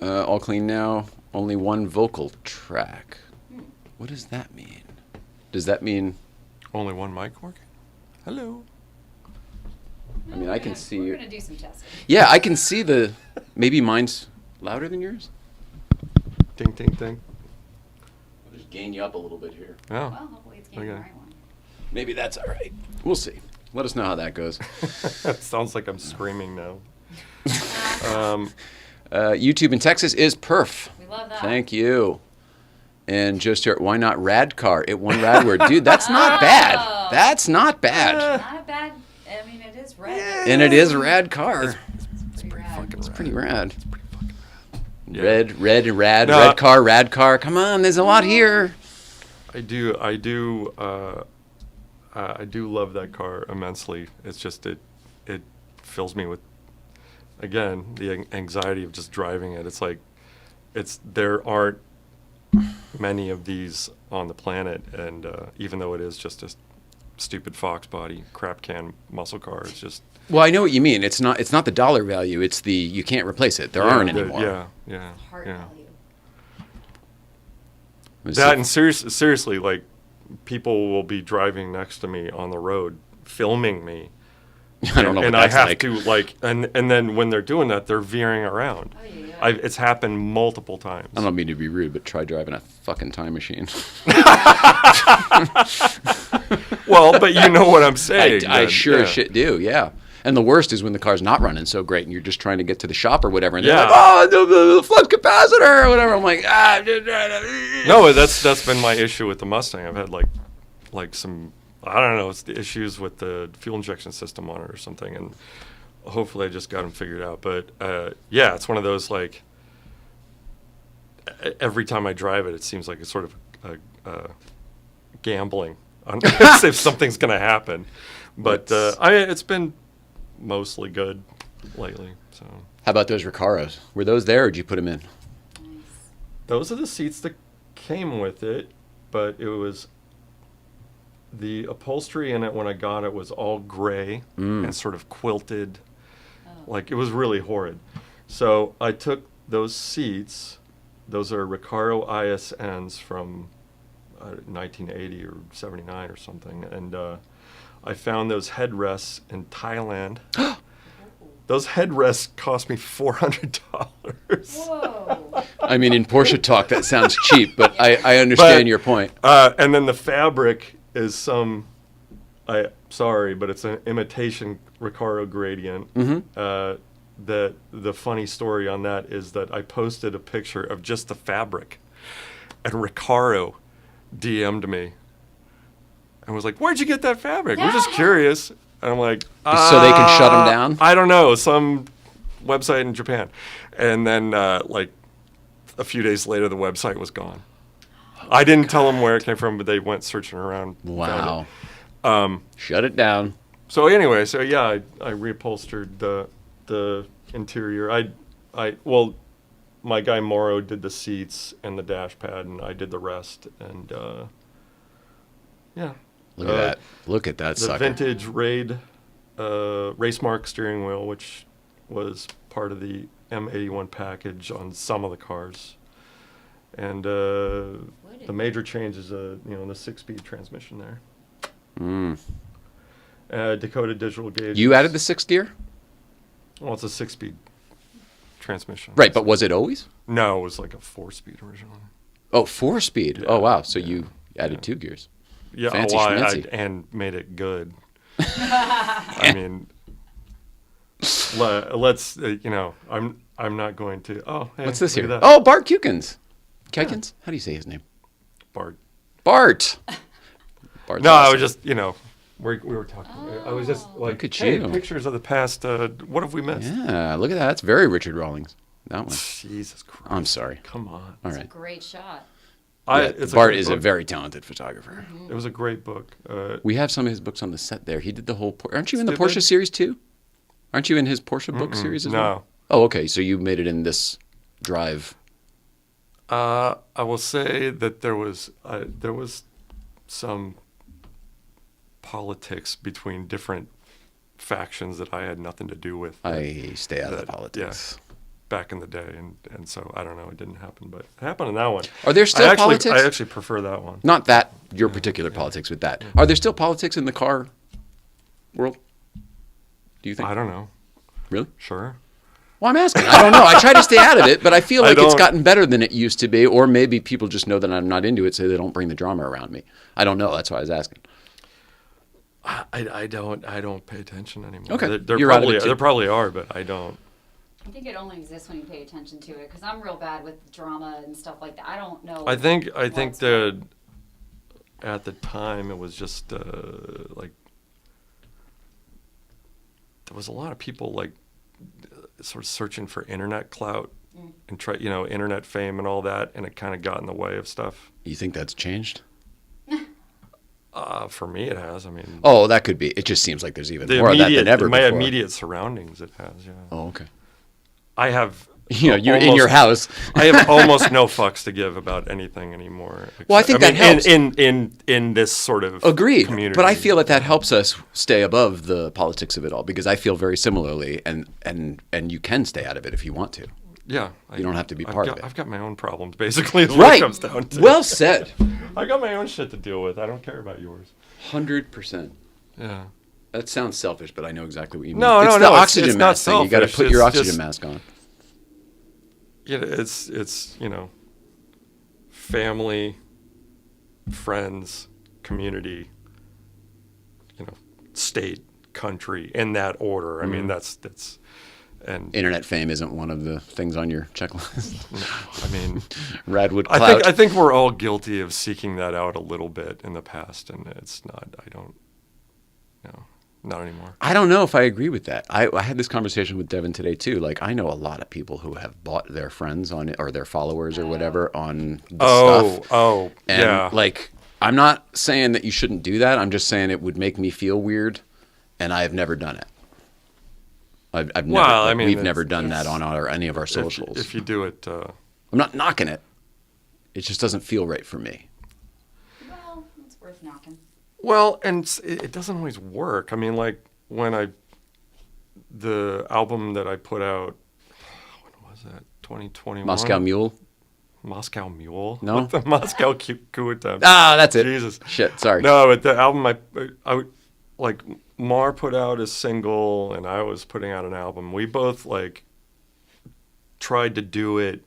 All clean now. Only one vocal track. What does that mean? Does that mean only one mic working? Hello. I mean, I can see. We're gonna do some testing. Yeah, I can see the. Maybe mine's louder than yours. Ding, ding, ding. I'll just gain you up a little bit here. Oh. Well, hopefully it's getting the right one. Maybe that's all right. We'll see. Let us know how that goes. It sounds like I'm screaming now. YouTube in Texas is perf. We love that. Thank you. And Joe Stewart, why not Radcar? It won Radward. Dude, that's not bad. That's not bad. Not a bad. I mean, it is red. Yeah. And it is a rad car. It's pretty rad. It's pretty rad. It's pretty fucking rad. Yeah. Red, rad, No. rad car. Come on, there's a lot here. I do love that car immensely. It's just it fills me with, again, the anxiety of just driving it. It's like there aren't many of these on the planet, and even though it is just a stupid Fox body crap can muscle car, it's just. Well, I know what you mean. It's not the dollar value. It's the you can't replace it. There aren't anymore. Yeah. Heart value. That and seriously, like, people will be driving next to me on the road, filming me. I don't know and what that's I have to and then when they're doing that, they're veering around. Oh, yeah. It's happened multiple times. I don't mean to be rude, but try driving a fucking time machine. Well, but you know what I'm saying. I sure as shit do, yeah. And the worst is when the car's not running so great and you're just trying to get to the shop or whatever, and they're like, oh, the flux capacitor or whatever. I'm like, No, that's been my issue with the Mustang. I've had like some, I don't know, it's the issues with the fuel injection system on it or something, and hopefully I just got them figured out. But yeah, it's one of those, like, every time I drive it, it seems like it's sort of gambling on if something's going to happen. But it's been mostly good lately. So how about those Recaros? Were those there, or did you put them in? Nice. Those are the seats that came with it, but it was the upholstery in it when I got it was all gray and sort of quilted. Like, it was really horrid. So I took those seats. Those are Recaro ISNs from 1980 or 79 or something. And I found those headrests in Thailand. Those headrests cost me $400. Whoa. I mean, in Porsche talk, that sounds cheap, but I understand your point. And then the fabric is sorry, but it's an imitation Recaro gradient. The funny story on that is that I posted a picture of just the fabric, and Recaro DM'd me and was like, "Where'd you get that fabric? We're just curious." And I'm like, so they can shut them down? I don't know, some website in Japan. And then like a few days later, the website was gone. I didn't tell them where it came from, but they went searching around. Wow. Shut it down. So anyway, I reupholstered the interior. Well, my guy Morrow did the seats and the dash pad, and I did the rest. And yeah. Look at that. Look at that the sucker. vintage Raid Racemark steering wheel, which was part of the M81 package on some of the cars. And the major change is the 6-speed transmission there. Dakota digital gauge. You added the 6th gear? Well, it's a 6-speed transmission. Right, but was it always? No, it was like a 4-speed originally. Oh, 4-speed. Yeah, oh, wow. So you added 2 gears. Yeah, Fancy schmancy. and made it good. I mean, let's I'm not going to. Oh, hey, what's this look here? at that. Oh, Bart Kukins. Kukins? How do you say his name? Bart. Bart's no, awesome. I was just we were talking. I was just like, Look at hey, you. pictures of the past. What have we missed? Yeah, look at that. That's very Richard Rawlings. That one. Jesus Christ. I'm sorry. Come on. All It's right. a great shot. Bart is a very talented photographer. It was a great book. We have some of his books on the set there. He did the whole... Aren't you in the Porsche series too? Aren't you in his Porsche book series as well? No. Oh, okay. So you made it in this drive. I will say that there was some politics between different factions that I had nothing to do with. I stay out of the politics. Yeah, back in the day, and so I don't know, it didn't happen, but it happened in that one. Are there still politics? I actually prefer that one. Not that, your particular politics with that. Are there still politics in the car world? Do you think? I don't know. Really? Sure. Well, I'm asking. I don't know. I try to stay out of it, but I feel like it's gotten better than it used to be, or maybe people just know that I'm not into it, so they don't bring the drama around me. I don't know. That's why I was asking. I don't pay attention anymore. Okay. There probably are, but I don't. I think it only exists when you pay attention to it, because I'm real bad with drama and stuff like that. I don't know. I think that at the time it was just like there was a lot of people like sort of searching for internet clout and internet fame and all that, and it kind of got in the way of stuff. You think that's changed? For me, it has. I mean, oh, that could be. It just seems like there's even more of that than ever my before. immediate surroundings, it has. Yeah. Oh, okay. I have. You're in your house. I have almost no fucks to give about anything anymore. Well, I think that helps in this sort of community. But I feel that helps us stay above the politics of it all, because I feel very similarly, and you can stay out of it if you want to. Yeah, you don't have to be part of it. I've got my own problems, basically. Is what it comes down to. Well said. I got my own shit to deal with. I don't care about yours. 100%. Yeah. That sounds selfish, but I know exactly what you mean. No, it's the oxygen it's mask thing. You got to put your oxygen mask on. Yeah, it's family, friends, community, state, country, in that order. I mean, that's and internet fame isn't one of the things on your checklist. No, I mean, Radwood clout. I think we're all guilty of seeking that out a little bit in the past, and it's not. I don't. No. Not anymore. I don't know if I agree with that. I had this conversation with Devin today too. Like, I know a lot of people who have bought their friends on it, or their followers or whatever on the stuff. And yeah. Like, I'm not saying that you shouldn't do that. I'm just saying it would make me feel weird, and I have never done it. I've never. We've never done that on any of our socials. If you do it, I'm not knocking it. It just doesn't feel right for me. Well, it's worth knocking. Well, and it doesn't always work. I mean, like the album that I put out, when was that? 2021. Moscow Mule. Moscow Mule? No, the Moscow Coup attempt. Ah, that's it. Jesus. Shit, sorry. No, but the album I like Mar put out a single and I was putting out an album. We both like tried to do it.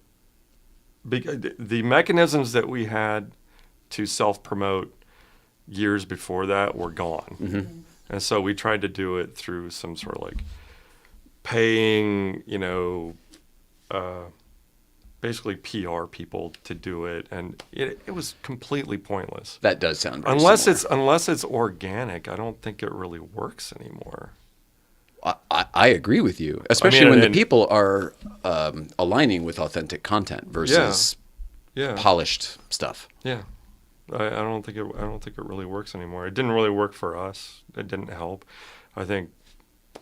The mechanisms that we had to self-promote years before that were gone. Mm-hmm. And so we tried to do it through some sort of like paying, basically PR people to do it, and it was completely pointless. That does sound very unless it's organic. I don't think it really works anymore. I agree with you, especially when the people are aligning with authentic content versus polished stuff. Yeah. I don't think it really works anymore. It didn't really work for us. It didn't help. I think,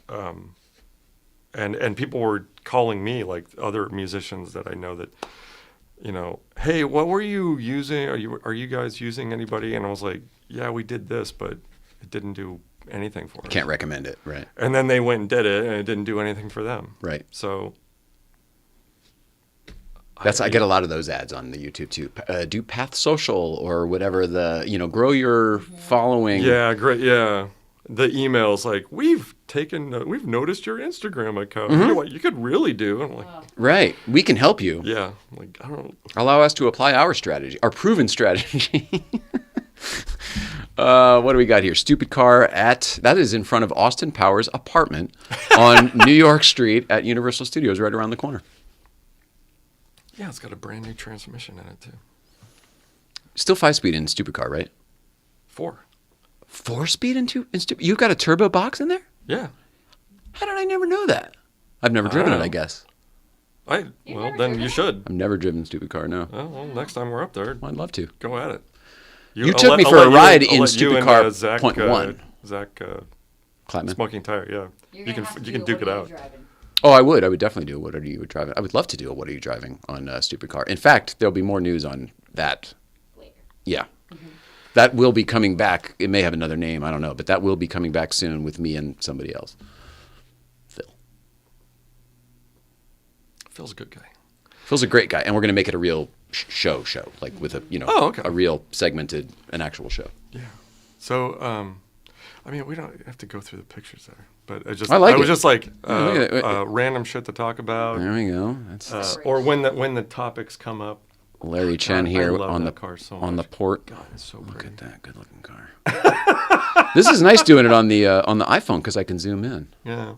and people were calling me, like other musicians that I know, that, hey, what were you using? Are you guys using anybody? And I was like, yeah, we did this, but it didn't do anything for us. Can't recommend it, right? And then they went and did it, and it didn't do anything for them. Right. So. I get a lot of those ads on the YouTube too. Do Path Social or whatever grow your following. Yeah, great. Yeah, the emails like we've noticed your Instagram account. Mm-hmm. You know what you could really do? I'm like, right, we can help you. Yeah, like I don't allow us to apply our strategy, our proven strategy. What do we got here? Stupid car that is in front of Austin Powers' apartment on New York Street at Universal Studios, right around the corner. Yeah, it's got a brand new transmission in it too. Still 5-speed in Stupid Car, right? 4. 4-speed in Stupid? You've got a turbo box in there? Yeah. How did I never know that? I've never driven it, I guess. Well, then you should. I've never driven a stupid car, no. Oh, well, next time we're up there, I'd love to. go at it. You took me for a ride in Stupid Car Point 1. Zach Clapman. Smoking Tire, yeah. You can duke it out. Oh, I would. I would definitely do a What Are You Driving? I would love to do a What Are You Driving on Stupid Car. In fact, there'll be more news on that. Later. Yeah. That will be coming back. It may have another name. I don't know. But that will be coming back soon with me and somebody else. Phil. Phil's a good guy. Phil's a great guy. And we're going to make it a real show. Like with a, a real segmented, an actual show. Yeah. So, I mean, we don't have to go through the pictures there. But I was just like random shit to talk about. There we go. That's or when the topics come up. Larry Chen here on the car so on the much. port. God, it's so Look pretty. at that good looking car. This is nice doing it on the iPhone because I can zoom in. Yeah.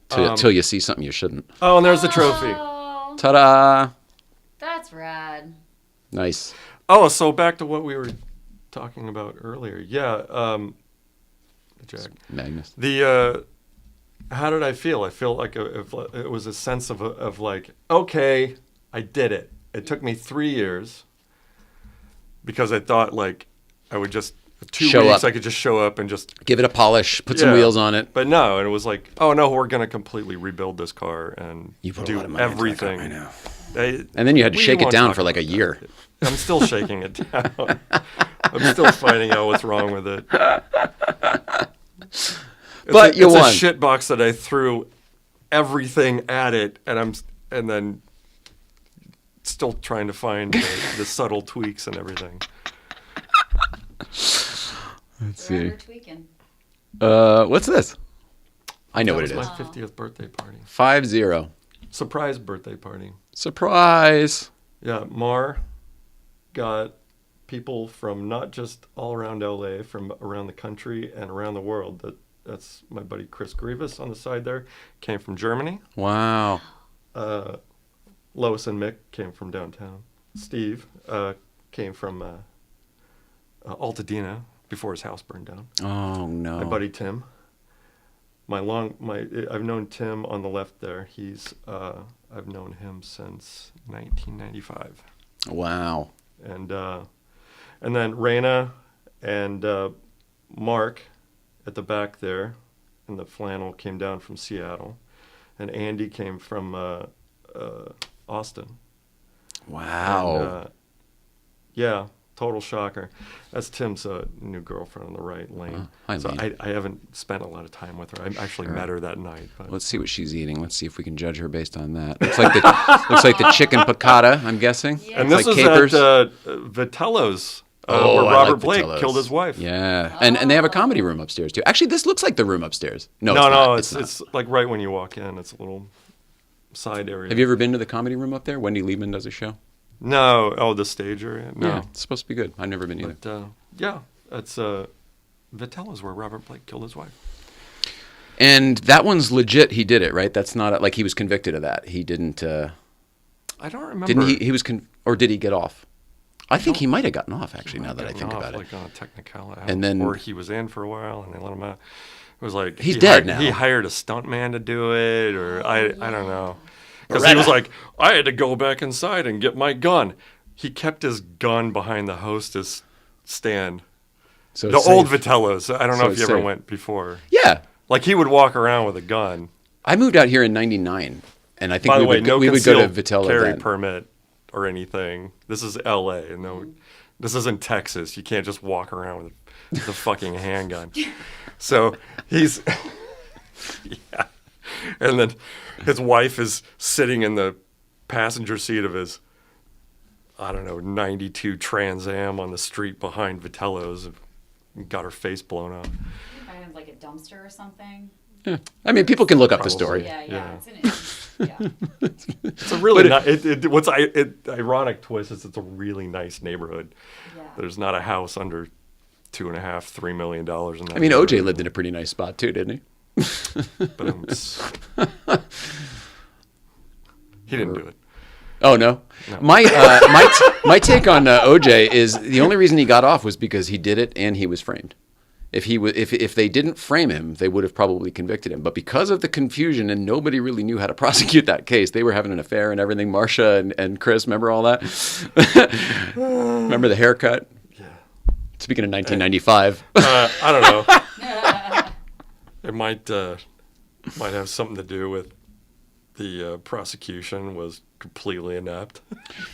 Till you see something you shouldn't. Oh, and there's the trophy. Oh, Ta-da! that's rad. Nice. Oh, so back to what we were talking about earlier. Yeah. Magnus. How did I feel? I feel like it was a sense of like, okay, I did it. It took me 3 years because I thought like I would just 2 Show weeks up. I could just show up and just Give it a polish. Put some Yeah. wheels on it. But no, and it was like, oh no, we're gonna completely rebuild this car and You put a do lot of money into that car, everything. I know. I- And then you had to we shake it won't down talk for like a about year. that. I'm still shaking it down. I'm still finding out what's wrong with it. But you won. It's a shit box that I threw everything at it, and then still trying to find the subtle tweaks and everything. Let's Forever tweaking. What's this? I know That what it was is. my 50th birthday party. 5-0. Surprise birthday party. Surprise. Yeah, Mar got people from not just all around LA, from around the country and around the world. That's my buddy Chris Grievous on the side there. Came from Germany. Wow. Lois and Mick came from downtown. Steve came from Altadena before his house burned down. Oh no. My buddy Tim. I've known Tim on the left there. I've known him since 1995. Wow. And then Raina and Mark at the back there in the flannel came down from Seattle, and Andy came from Austin. Wow. And, yeah, total shocker. That's Tim's new girlfriend on the right, Lane. Hi, so Lane. I haven't spent a lot of time with her. I actually met her that night. But Let's see what she's eating. Let's see if we can judge her based on that. Looks like the chicken piccata, I'm guessing. Yeah. and It's this like was capers. at Vitello's, where I Robert like Blake Vitello's. killed his wife. Yeah. And they have a comedy room upstairs too. Actually, this looks like the room upstairs. No, No, it's not. it's like right when you walk in. It's a little side area. Have you ever been to the comedy room up there? Wendy Liebman does a show. No. Oh, the stage area? No. Yeah, it's supposed to be good. I've never been either. But, yeah, it's Vitello's where Robert Blake killed his wife. And that one's legit. He did it, right? That's not like he was convicted of that. He didn't. I don't remember. Didn't he? He was or did he get off? I think he might have gotten off. Actually, now that I think about it. Like on a technicality. And then- or he was in for a while and they let him out. It was like He's dead now. He hired a stuntman to do it, or I don't know. Because he was like, I had to go back inside and get my gun. He kept his gun behind the hostess stand. So The it's old safe. Vitello's. I don't So know if it's you ever safe. went before. Yeah, Like he would walk around with a gun. I moved out here in '99, and I think By the we way, would no we would go to concealed Vitello carry then. permit or anything. This is L.A. and no, this isn't Texas. You can't just walk around with a fucking handgun. So he's, yeah. And then his wife is sitting in the passenger seat of his, I don't know, 92 Trans Am on the street behind Vitello's. Got her face blown up. Kind of like a dumpster or something. Yeah. I mean, people can look up the Probably. story. Yeah. Yeah. Yeah. It's a really But ironic twist is it's a really nice neighborhood. Yeah. There's not a house under $2.5-3 million in that. I mean, OJ lived in a pretty nice spot too, didn't he? But he didn't do it. Oh no. No. My take on OJ is the only reason he got off was because he did it and he was framed. if they didn't frame him, they would have probably convicted him. But because of the confusion and nobody really knew how to prosecute that case, they were having an affair and everything. Marcia and Chris, remember all that? Remember the haircut? Yeah. Speaking of 1995. I don't know. It might have something to do with the prosecution was completely inept.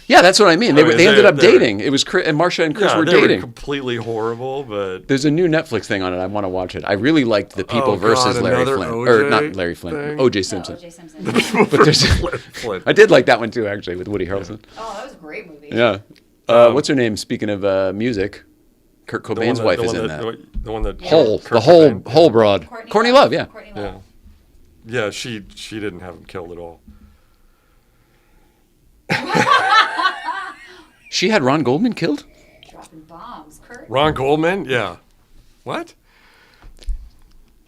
Yeah, that's what I mean. They ended up dating. It was and Marcia and Chris were they dating. Were completely horrible, but there's a new Netflix thing on it. I want to watch it. I really liked The People versus Larry Flynn, or not Larry Flynn, O.J. Simpson. O.J. Simpson. But there's, I did like that one too, actually, with Woody Harrelson. Oh, that was a great movie. Yeah. What's her name? Speaking of music, Kurt Cobain's wife is in that. The one that Whole broad. Courtney Love, yeah. Courtney Love. Yeah, she didn't have him killed at all. She had Ron Goldman killed? Dropping bombs, Kurt. Ron Goldman? Yeah. What?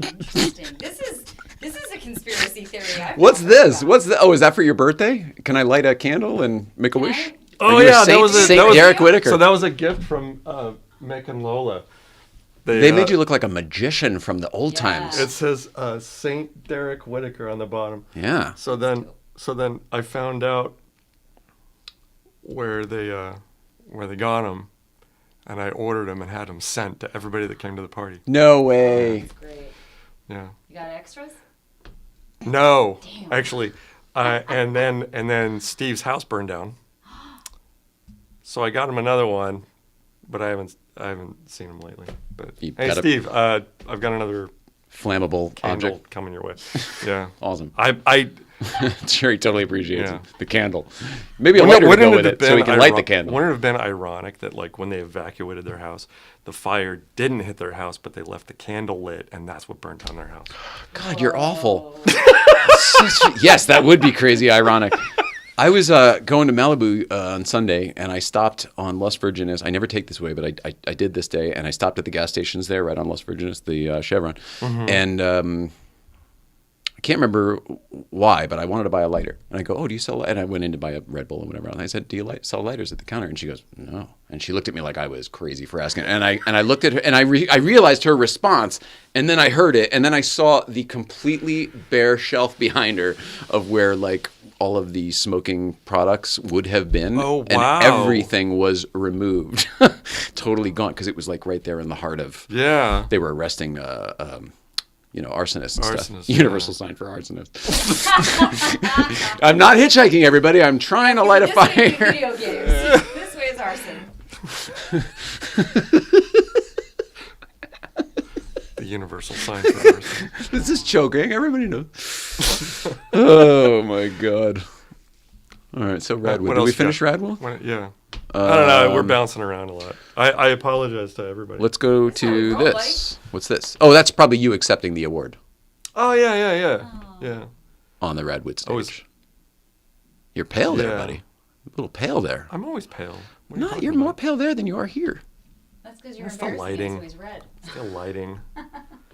Interesting. This is a conspiracy theory. What's this? Oh, is that for your birthday? Can I light a candle and make a wish? Oh yeah, that was Saint Derek Whitaker. So that was a gift from Mick and Lola. They made you look like a magician from the old times. It says Saint Derek Whitaker on the bottom. Yeah. So then I found out where they got them, and I ordered them and had them sent to everybody that came to the party. No way. That's great. Yeah. You got extras? No, Damn. actually, and then Steve's house burned down. So I got him another one, but I haven't seen him lately. But hey, Steve, I've got another flammable candle object coming your way. Yeah, awesome. I Jerry totally appreciates it. The candle. Maybe a lighter to go with it, so we can light the candle. Wouldn't it have been ironic that, like, when they evacuated their house, the fire didn't hit their house, but they left the candle lit, and that's what burnt down their house? God, you're awful. Yes, that would be crazy ironic. I was going to Malibu on Sunday, and I stopped on Las Virgenes. I never take this way, but I did this day, and I stopped at the gas stations there, right on Las Virgenes, the Chevron. Mm-hmm. And I can't remember why, but I wanted to buy a lighter. And I go, oh, do you sell? And I went in to buy a Red Bull and whatever. And I said, do you sell lighters at the counter? And she goes, no. And she looked at me like I was crazy for asking. And I looked at her, and I realized her response. And then I heard it, and then I saw the completely bare shelf behind her of where, like, all of the smoking products would have been. Oh, wow. And everything was removed. Totally gone, because it was, like, right there in the heart of... Yeah. They were arresting... arsonists and stuff. Yeah. Universal sign for arsonists. I'm not hitchhiking, everybody. I'm trying to light a fire. This way video games. This way is arson. The universal sign for arson. This is choking. Everybody knows. Oh, my God. All right, so Radwood. Did we finish Radwood? Yeah. I don't know. We're bouncing around a lot. I apologize to everybody. Let's go to this. What's this? Oh, that's probably you accepting the award. Oh, yeah. On the Radwood stage. You're pale there, buddy. A little pale there. I'm always pale. You're more pale there than you are here. That's because you're It's the embarrassing. lighting. It's always red. It's the lighting.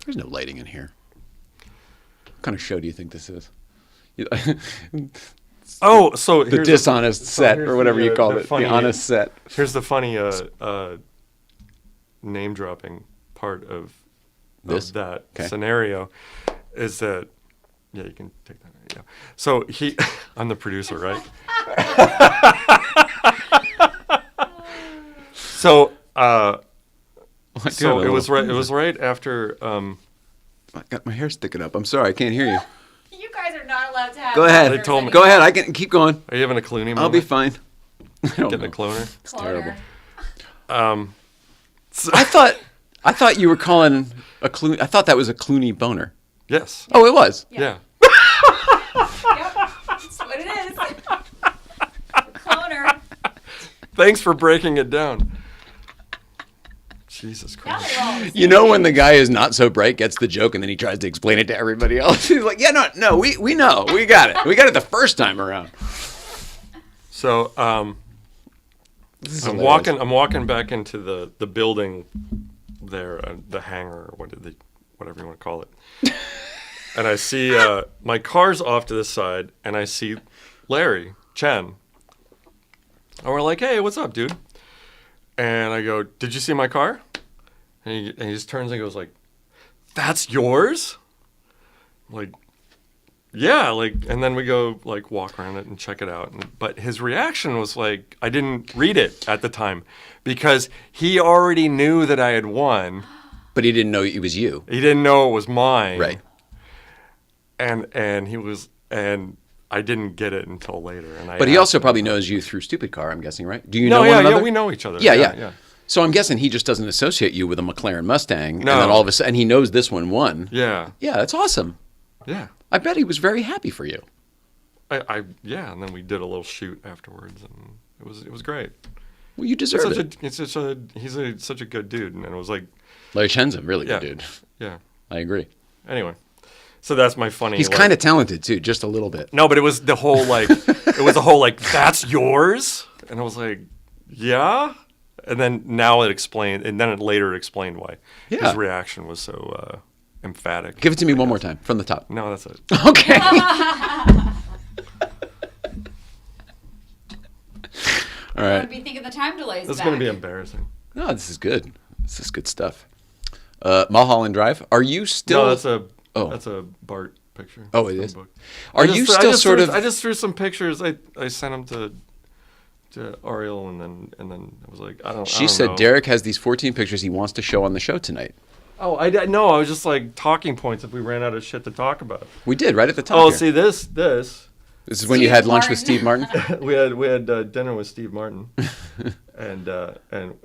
There's no lighting in here. What kind of show do you think this is? Oh, so the dishonest set, or whatever you call it. The honest set. Here's the funny name dropping part of that scenario is that, yeah, you can take that. Yeah. So I'm the producer, right? So it was right after. I got my hair sticking up. I'm sorry, I can't hear you. You guys are not allowed to have. Go ahead. They told me. Go ahead. I can keep going. Are you having a Clooney moment? I'll be fine. Getting a cloner. It's terrible. So I thought you were calling a Clooney. I thought that was a Clooney boner. Yes. Oh, it was. Yeah. Yep. That's what it is. Cloner. Thanks for breaking it down. Jesus Christ. You know when the guy is not so bright gets the joke and then he tries to explain it to everybody else? He's like, yeah, no, we know. We got it. We got it the first time around. So I'm walking back into the building there, the hangar, or whatever you want to call it. And I see my car's off to the side, and I see Larry Chen. And we're like, hey, what's up, dude? And I go, did you see my car? And he just turns and goes like, "That's yours?" I'm like, yeah, like, and then we go like walk around it and check it out. But his reaction was like, I didn't read it at the time because he already knew that I had won. But he didn't know it was you. He didn't know it was mine. Right. And he was, and I didn't get it until later. But he also probably knows you through Stupid Car, I'm guessing, right? Do you No, know yeah, one another? yeah, we know each other. Yeah. So I'm guessing he just doesn't associate you with a McLaren Mustang. No. And then all of a sudden, he knows this one won. Yeah. Yeah, that's awesome. Yeah. I bet he was very happy for you. Yeah, and then we did a little shoot afterwards, and it was great. Well, you deserve it. He's such a good dude, and it was like Larry Chen's a really good yeah, dude. yeah. I agree. Anyway, so that's my funny. He's kind of talented too, just a little bit. No, but it was the whole like that's yours, and I was like, yeah, and then now it explained, and then it later explained why his reaction was so emphatic. Give it to me one more time from the top. No, that's it. Okay. All right. I'd be thinking the time delays. This is going to be embarrassing. No, this is good. This is good stuff. Mulholland Drive. Are you still? No, that's a Bart picture. Oh, it is. Book. Are you still sort of? I just threw some pictures. I sent them to Ariel, and then I was like, I don't. She I don't said know. Derek has these 14 pictures he wants to show on the show tonight. Oh, I no. I was just like talking points if we ran out of shit to talk about. We did right at the top. Oh, here. see this. This is when you had lunch with Steve Martin. we had dinner with Steve Martin, and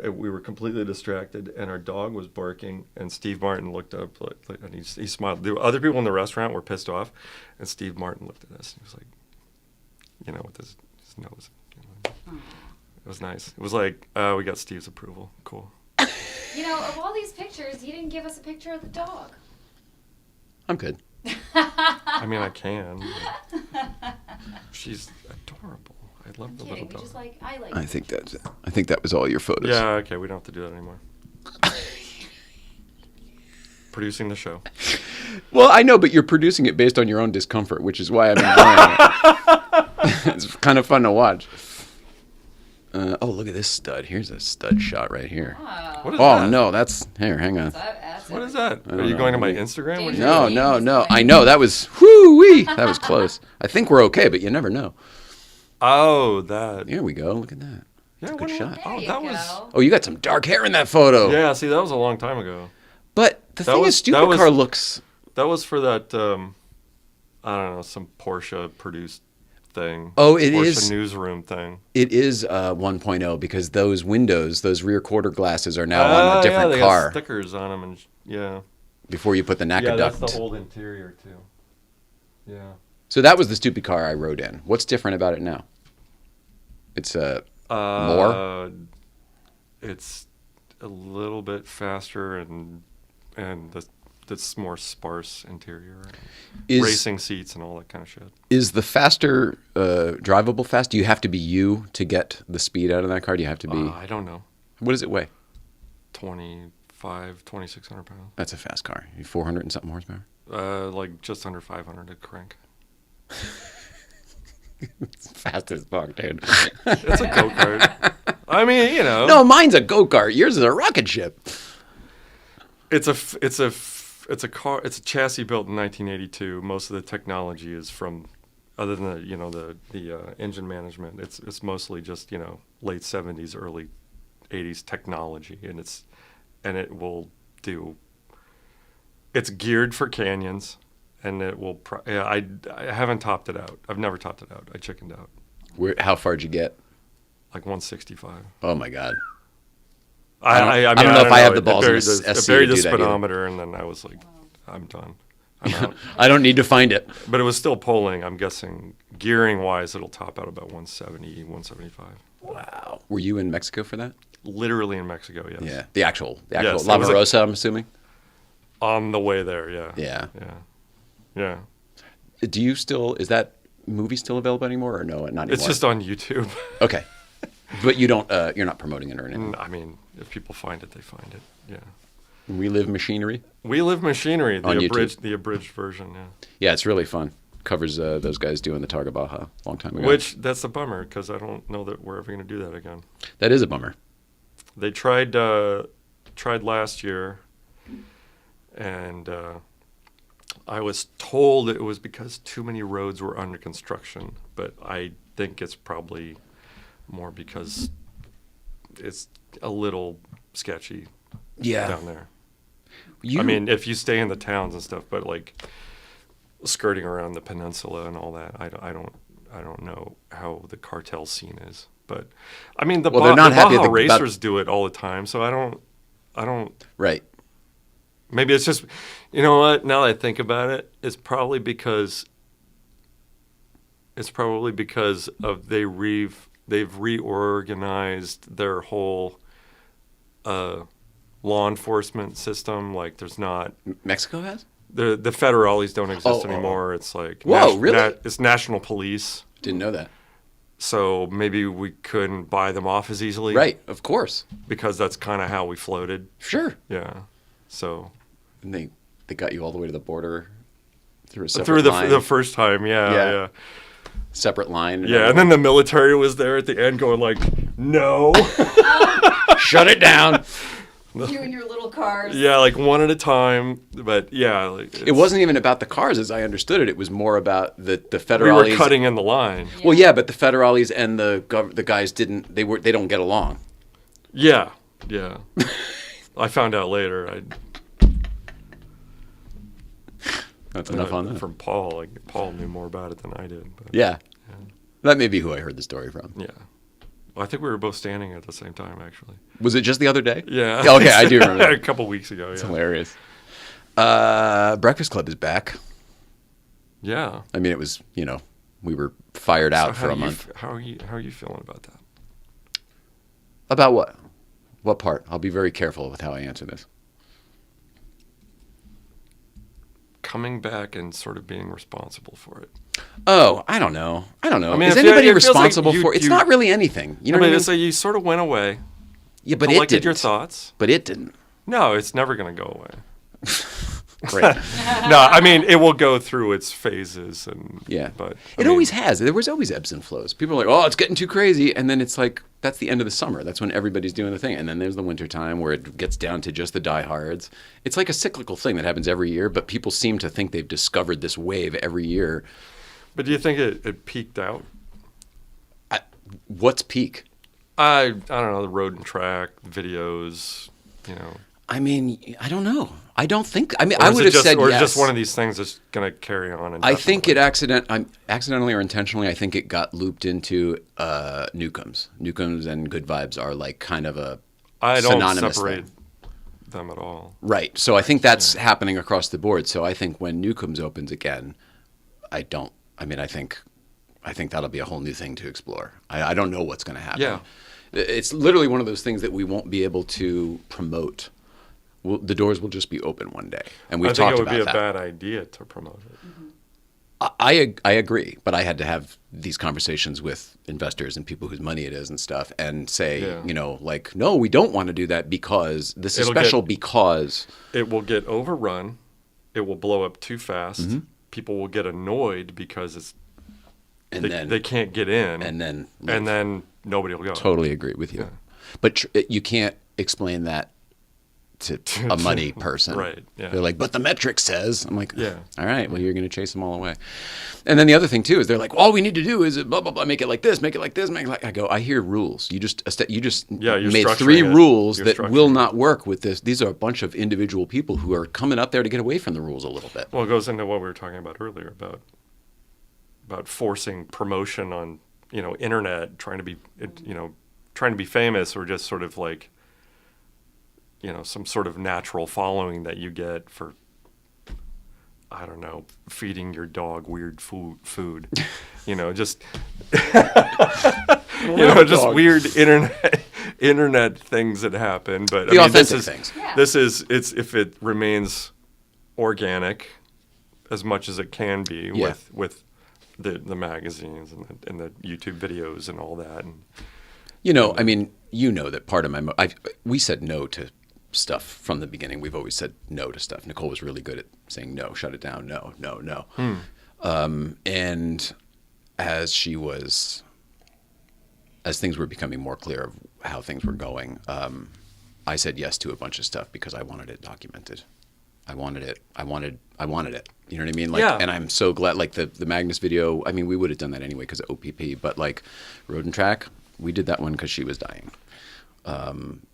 we were completely distracted, and our dog was barking, and Steve Martin looked up and he smiled. The other people in the restaurant were pissed off, and Steve Martin looked at us and he was like, with his nose. It was nice. It was like we got Steve's approval. Cool. Of all these pictures, you didn't give us a picture of the dog. I'm good. I mean, I can. She's adorable. I love the little dog. I think that was all your photos. Yeah. Okay. We don't have to do that anymore. Producing the show. Well, I know, but you're producing it based on your own discomfort, which is why I'm enjoying it. It's kind of fun to watch. Oh, look at this stud. Here's a stud shot right here. Wow. What is that? No, that's here. Hang on. What is that? Are you going to my Instagram? What are you doing? No. I know that was whoo-wee. That was close. I think we're okay, but you never know. Oh, that. Here we go. Look at that. Yeah, Good shot. Oh, that was. Oh, you got some dark hair in that photo. Yeah, see, that was a long time ago. But the thing is, Stupid Car looks. That was for that. I don't know, some Porsche produced thing. Oh, it Porsche is newsroom thing. It is 1.0 because those windows, those rear quarter glasses, are now on a different they car. got stickers on them, and yeah. Before you put the NACA Yeah, duct. that's the old interior too. Yeah. So that was the Stupid Car I rode in. What's different about it now? It's more. It's a little bit faster and that's more sparse interior, racing seats and all that kind of shit. Is the faster drivable fast? Do you have to be you to get the speed out of that car? Do you have to be? I don't know. What does it weigh? 2,600 pounds. That's a fast car. 400 and something horsepower. Like just under 500 to crank. It's fast as fuck, dude. It's a go-kart. I mean, No, mine's a go-kart. Yours is a rocket ship. It's a car. It's a chassis built in 1982. Most of the technology is from, other than the engine management. It's mostly just late 70s, early 80s technology, and it will do. It's geared for canyons, and it will. I haven't topped it out. I've never topped it out. I chickened out. How far'd you get? Like 165. Oh my god. I don't know if I have the balls in SC I to buried do the that either. speedometer, and then I was like, I'm done. I'm out. I don't need to find it. But it was still polling. I'm guessing gearing-wise, it'll top out about 170, 175. Wow. Were you in Mexico for that? Literally in Mexico, yes. Yeah. The actual Yes, La it was a- Rosa, I'm assuming? On the way there, yeah. Yeah. Yeah. Is that movie still available anymore or no, not anymore? It's just on YouTube. Okay. But you don't, you're not promoting it or anything? I mean, if people find it, they find it, yeah. We Live Machinery? We Live Machinery, On YouTube. the abridged version, yeah. Yeah, it's really fun. Covers those guys doing the Targa Baja a long time ago. Which, that's a bummer, because I don't know that we're ever going to do that again. That is a bummer. They tried tried last year, and I was told it was because too many roads were under construction, but I think it's probably more because it's a little sketchy down there. I mean, if you stay in the towns and stuff, but like skirting around the peninsula and all that, I don't know how the cartel scene is. But I mean, the Baja racers do it all the time, so I don't. Right. Maybe it's just, you know what? Now that I think about it, it's probably because of they've reorganized their whole law enforcement system. Like, there's not Mexico has the federales don't exist anymore. It's like really? It's national police. Didn't know that. So maybe we couldn't buy them off as easily. Right, of course. Because that's kind of how we floated. Sure. Yeah. So. And they got you all the way to the border through a separate line. The first time, yeah. Separate line. Yeah, and then the military was there at the end going like, no. Shut it down. You and your little cars. Yeah, like one at a time. But yeah. Like, it wasn't even about the cars as I understood it. It was more about the federales. We were cutting in the line. Yeah. Well, yeah, but the federales and the guys they don't get along. Yeah. I found out later. That's enough on that. From Paul. Like, Paul knew more about it than I did. But, yeah. That may be who I heard the story from. Yeah. Well, I think we were both standing at the same time, actually. Was it just the other day? Yeah. Okay, I do remember. A couple weeks ago, It's hilarious. Breakfast Club is back. Yeah. I mean, it was, we were fired out for a month. How are you feeling about that? About what? What part? I'll be very careful with how I answer this. Coming back and sort of being responsible for it. Oh, I don't know. I mean, is it anybody responsible for it? It's not really anything. You know what I mean? It's like you sort of went away. Yeah, but collected it didn't. Your thoughts. But it didn't. No, it's never going to go away. Great. No, I mean, it will go through its phases. But it always has. There was always ebbs and flows. People are like, oh, it's getting too crazy. And then it's like, that's the end of the summer. That's when everybody's doing the thing. And then there's the winter time where it gets down to just the diehards. It's like a cyclical thing that happens every year, but people seem to think they've discovered this wave every year. But do you think it peaked out? What's peak? I don't know, the road and track, videos, I mean, I don't know. I don't think. I mean, I would have said yes. Or yes. just one of these things that's going to carry on. I think it accidentally or intentionally, I think it got looped into Newcombs. Newcombs and Good Vibes are like kind of a synonymous I don't separate thing. Them at all. Right. So I think that's happening across the board. So I think when Newcombs opens again, I think that'll be a whole new thing to explore. I don't know what's going to happen. Yeah. It's literally one of those things that we won't be able to promote. The doors will just be open one day, and we've talked about that. I think it would be a bad idea to promote it. Mm-hmm. I agree, but I had to have these conversations with investors and people whose money it is and stuff, and say, like, no, we don't want to do that because this is special because it will get overrun, it will blow up too fast. Mm-hmm. People will get annoyed because they can't get in, and then nobody will go. Totally agree with you, but you can't explain that to a money person. Right. Yeah. They're like, but the metric says. I'm like, yeah. All right, well, you're going to chase them all away. And then the other thing too is they're like, all we need to do is blah blah blah, make it like this, make it like this, make it like. I go, I hear rules. You just made 3 rules that will not work with this. These are a bunch of individual people who are coming up there to get away from the rules a little bit. Well, it goes into what we were talking about earlier about forcing promotion on internet, trying to be famous, or just sort of like. Some sort of natural following that you get for, I don't know, feeding your dog weird food. Just just weird internet things that happen. But the authentic things. Yeah. This is if it remains organic as much as it can be with the magazines and the YouTube videos and all that. And, I mean, that part of we said no to stuff from the beginning. We've always said no to stuff. Nicole was really good at saying no, shut it down, no. And as things were becoming more clear of how things were going, I said yes to a bunch of stuff because I wanted it documented. I wanted it. You know what I mean? Like, yeah. And I'm so glad, like the Magnus video, I mean, we would have done that anyway because of OPP, but like Road and Track, we did that one because she was dying.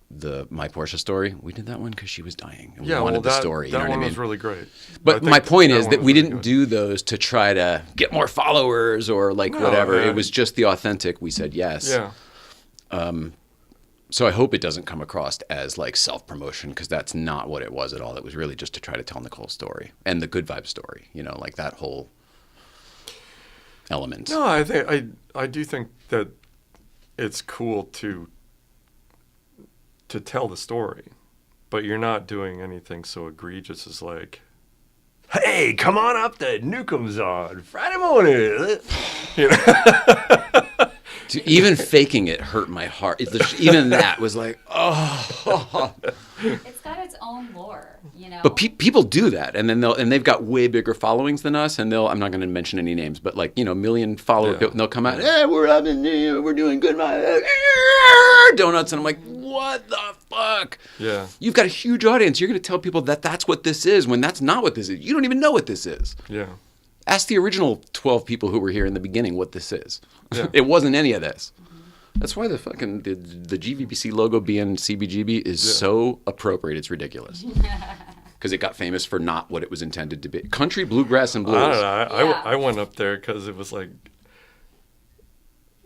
The My Porsche story, we did that one because she was dying. And we wanted the story. That you know one what I mean? was really great. But my point is that we really didn't do those to try to get more followers or like whatever. Yeah. It was just the authentic. We said yes. Yeah. So I hope it doesn't come across as like self-promotion because that's not what it was at all. It was really just to try to tell Nicole's story and the good vibe story, you know, like that whole element. No, I do think that it's cool to tell the story, but you're not doing anything so egregious as like, hey, come on up to Newcomb's on Friday morning. You know? Even faking it hurt my heart. Even that was like, oh. It's got its own lore, you know. But people do that, and then they've got way bigger followings than us, and I'm not going to mention any names, but like, you know, million follower, and they'll come out, hey, we're doing good, donuts, and I'm like, what the fuck? Yeah. You've got a huge audience. You're going to tell people that that's what this is when that's not what this is. You don't even know what this is. Yeah. Ask the original 12 people who were here in the beginning what this is. Yeah. It wasn't any of this. That's why the fucking the GVBC logo being CBGB is so appropriate. It's ridiculous. Because it got famous for not what it was intended to be. Country, bluegrass, and blues. I don't know. I went up there because it was like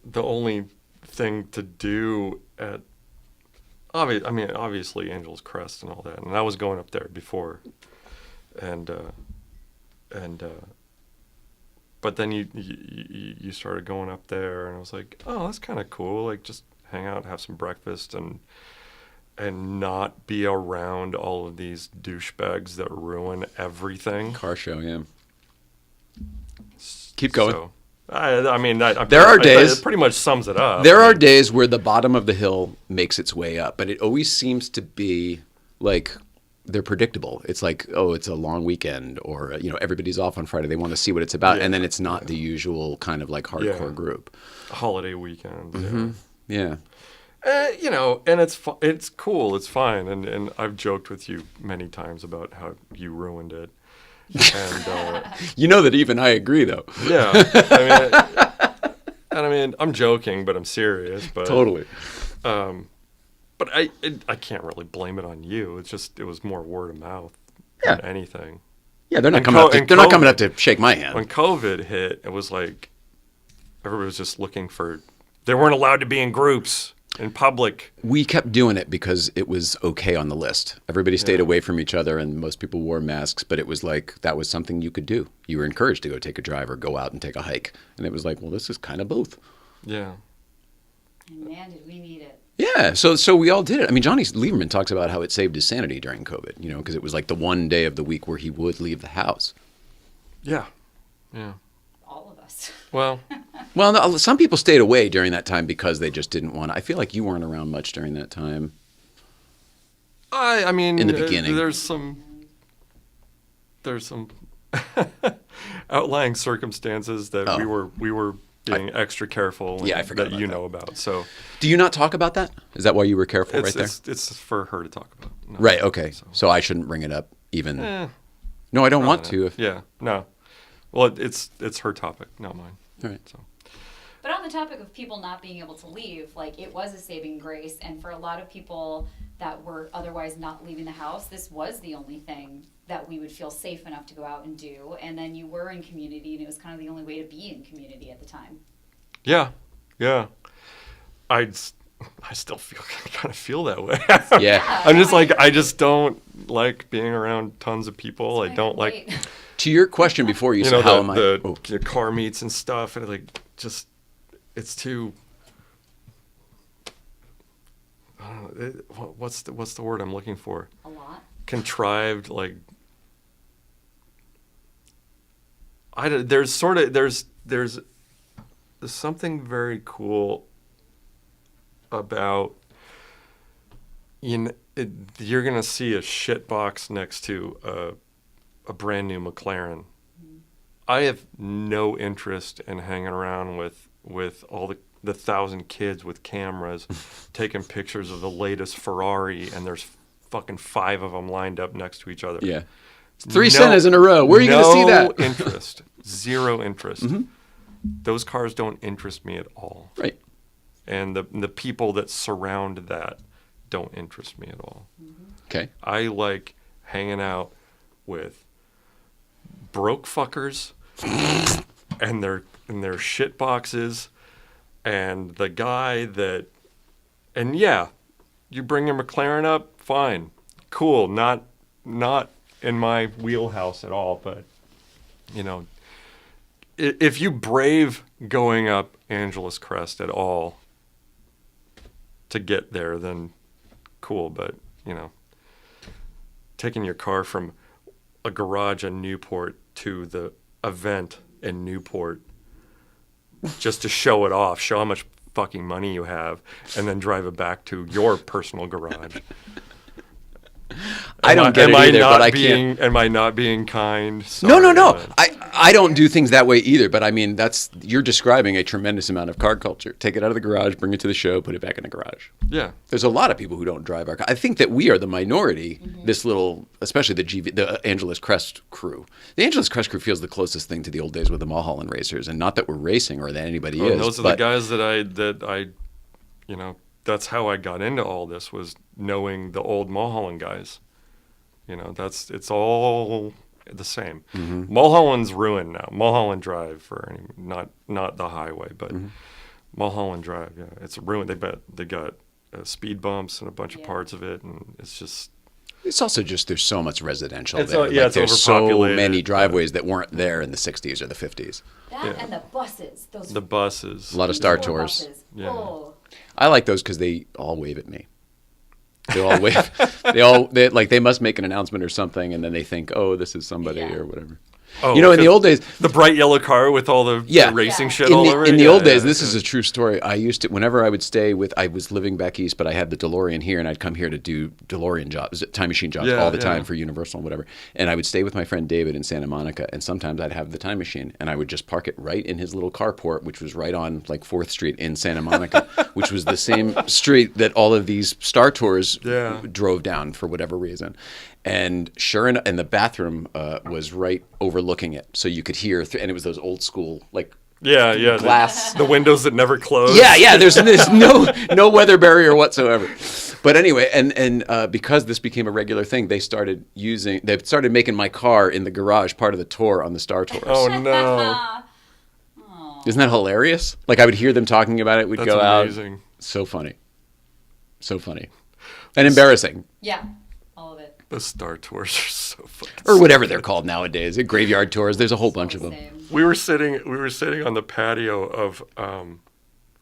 the only thing to do at. Obviously Angel's Crest and all that, and I was going up there before, but then you started going up there, and I was like, oh, that's kind of cool. Like, just hang out, have some breakfast, and not be around all of these douchebags that ruin everything. Car show, yeah. Keep going. So, there are days. It pretty much sums it up. There are days where the bottom of the hill makes its way up, but it always seems to be like they're predictable. It's like, oh, it's a long weekend, or you know, everybody's off on Friday. They want to see what it's about, and then it's not the usual kind of like hardcore group. Holiday weekend. Mm-hmm. Yeah. You know, and it's cool. It's fine, and I've joked with you many times about how you ruined it. And you know that even I agree, though. Yeah, I mean, I'm joking, but I'm serious. But totally. But I can't really blame it on you. It was more word of mouth than anything. Yeah, they're not coming up. They're not coming up to shake my hand. When COVID hit, it was like everybody was just looking for. They weren't allowed to be in groups in public. We kept doing it because it was okay on the list. Everybody stayed away from each other, and most people wore masks. But it was like that was something you could do. You were encouraged to go take a drive or go out and take a hike, and it was like, well, this is kind of both. Yeah. And man, did we need it. Yeah, so we all did it. I mean, Johnny Lieberman talks about how it saved his sanity during COVID, you know, because it was like the one day of the week where he would leave the house. Yeah, yeah. All of us. Well, no, some people stayed away during that time because they just didn't want to. I feel like you weren't around much during that time. I mean, in the beginning, there's some outlying circumstances that we were being extra careful. I forgot that you know about. So, do you not talk about that? Is that why you were careful right there? It's for her to talk about. No, right. Okay. So I shouldn't bring it up even. No, I don't want to. No. Well, it's her topic, not mine. All right. So. But on the topic of people not being able to leave, like, it was a saving grace, and for a lot of people that were otherwise not leaving the house, this was the only thing that we would feel safe enough to go out and do. And then you were in community, and it was kind of the only way to be in community at the time. Yeah. I still kind of feel that way. Yeah. I'm just like, I just don't like being around tons of people. I don't like. To your question before, you said, how am I? The car meets and stuff, and like, just, it's too. I don't know. What's the word I'm looking for? A lot. Contrived, like. There's something very cool about, you're gonna see a shit box next to a brand new McLaren. I have no interest in hanging around with all the 1,000 kids with cameras taking pictures of the latest Ferrari, and there's fucking 5 of them lined up next to each other. Yeah. 3 Sennas in a row. Where are you going to see that? No interest. 0 interest. Mm-hmm. Those cars don't interest me at all. Right. And the people that surround that don't interest me at all. Okay. I like hanging out with broke fuckers and their shit boxes, and the guy that, and yeah, you bring your McLaren up, fine, cool, not in my wheelhouse at all, but you know, if you brave going up Angeles Crest at all to get there, then cool, but you know, taking your car from a garage in Newport to the event in Newport just to show it off, show how much fucking money you have, and then drive it back to your personal garage. I don't get it either, but I can't. Am I not being kind? No. Sorry, I don't do things that way either, but I mean, you're describing a tremendous amount of car culture. Take it out of the garage, bring it to the show, put it back in the garage. Yeah. There's a lot of people who don't drive our car. I think that we are the minority, this little, especially the Angeles Crest crew. The Angeles Crest crew feels the closest thing to the old days with the Mulholland racers, and not that we're racing or that anybody is. Those are the guys that I, you know, that's how I got into all this, was knowing the old Mulholland guys. You know, it's all the same. Mm-hmm. Mulholland's ruined now. Mulholland Drive, not the highway, but Mulholland Drive. Yeah, it's ruined. They got speed bumps and a bunch of parts of it, and it's just. It's also just there's so much residential it's there. It's there's so overpopulated. many driveways that weren't there in the 60s or the 50s. And the buses. The buses. A lot of Star Tours. Buses. Yeah. Oh. I like those because they all wave at me. They all wave. They must make an announcement or something, and then they think, oh, this is somebody or whatever. Oh, you know, in the old days, the bright yellow car with all the racing shit all over it. In the old days, this is a true story. I used to, whenever I would stay I was living back east, but I had the DeLorean here, and I'd come here to do DeLorean jobs, time machine jobs all the time for Universal and whatever. And I would stay with my friend David in Santa Monica, and sometimes I'd have the time machine, and I would just park it right in his little carport, which was right on like 4th Street in Santa Monica, which was the same street that all of these Star Tours drove down for whatever reason. And sure enough, and the bathroom was right overlooking it, so you could hear. And it was those old school glass, the windows that never close. Yeah. There's no weather barrier whatsoever. But anyway, and because this became a regular thing, they started making my car in the garage part of the tour on the Star Tours. Oh no! Isn't that hilarious? Like I would hear them talking about it. We'd go amazing. Out. So funny, and embarrassing. Yeah, all of it. The Star Tours are so fucking. Or whatever they're called nowadays. Graveyard tours. There's a whole bunch of them. We were sitting on the patio of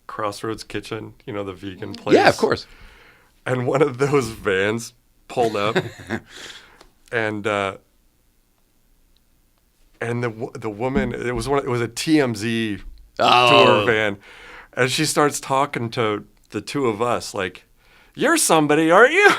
Crossroads Kitchen, you know, the vegan place. Yeah, of course. And one of those vans pulled up, and the woman, it was a TMZ tour van, and she starts talking to the two of us like, "You're somebody, aren't you?"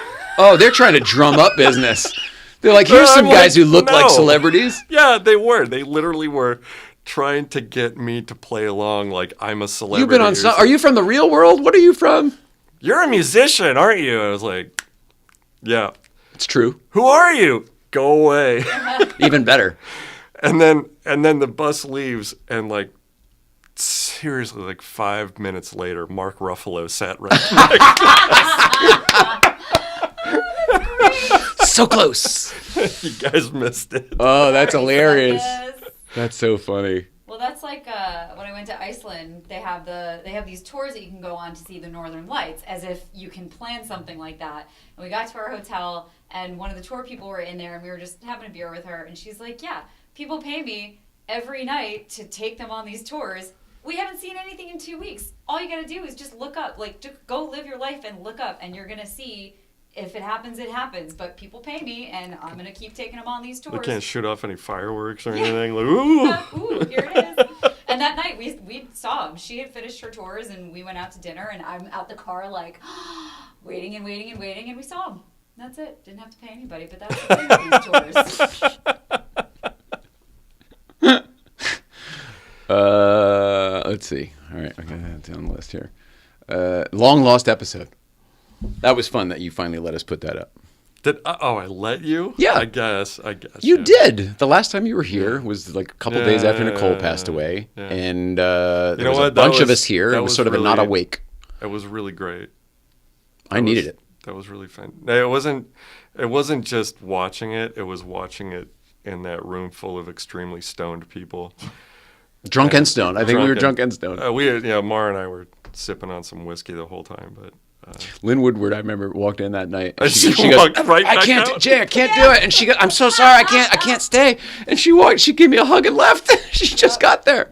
Oh, they're trying to drum up business. They're like, here's some guys who look like celebrities. Yeah, they were. They literally were trying to get me to play along like I'm a celebrity. You've been on Are you from the real world? What are you from? You're a musician, aren't you? I was like, yeah. It's true. Who are you? Go away. Even better. And then the bus leaves, and like, seriously, like 5 minutes later, Mark Ruffalo sat right next to us. So close. You guys missed it. Oh, that's hilarious. That's so funny. Well, that's like when I went to Iceland. They have these tours that you can go on to see the Northern Lights, as if you can plan something like that. And we got to our hotel, and one of the tour people were in there, and we were just having a beer with her, and she's like, "Yeah, people pay me every night to take them on these tours. We haven't seen anything in 2 weeks. All you got to do is just look up, like, just go live your life and look up, and you're gonna see." If it happens, it happens. But people pay me, and I'm going to keep taking them on these tours. We can't shoot off any fireworks or anything. Like, ooh. Ooh, here it is. And that night, we saw them. She had finished her tours, and we went out to dinner, and I'm out the car, like, waiting, and we saw them. That's it. Didn't have to pay anybody, but that's the thing with these tours. Let's see. All right, I got that down the list here. Long lost episode. That was fun that you finally let us put that up. I let you? Yeah. I guess. You did. The last time you were here was like a couple days after Nicole passed away. Yeah. And there was a bunch of us here. It was sort of a not awake. It was really great. I needed it. That was really fun. It wasn't just watching it. It was watching it in that room full of extremely stoned people. Drunk and stoned. I think we were drunk and stoned. Mara and I were sipping on some whiskey the whole time, but... Lynn Woodward, I remember, walked in that night. And she goes, right I can't, Jay, I can't do it. And she goes, I'm so sorry, I can't stay. And she gave me a hug and left. She just got there.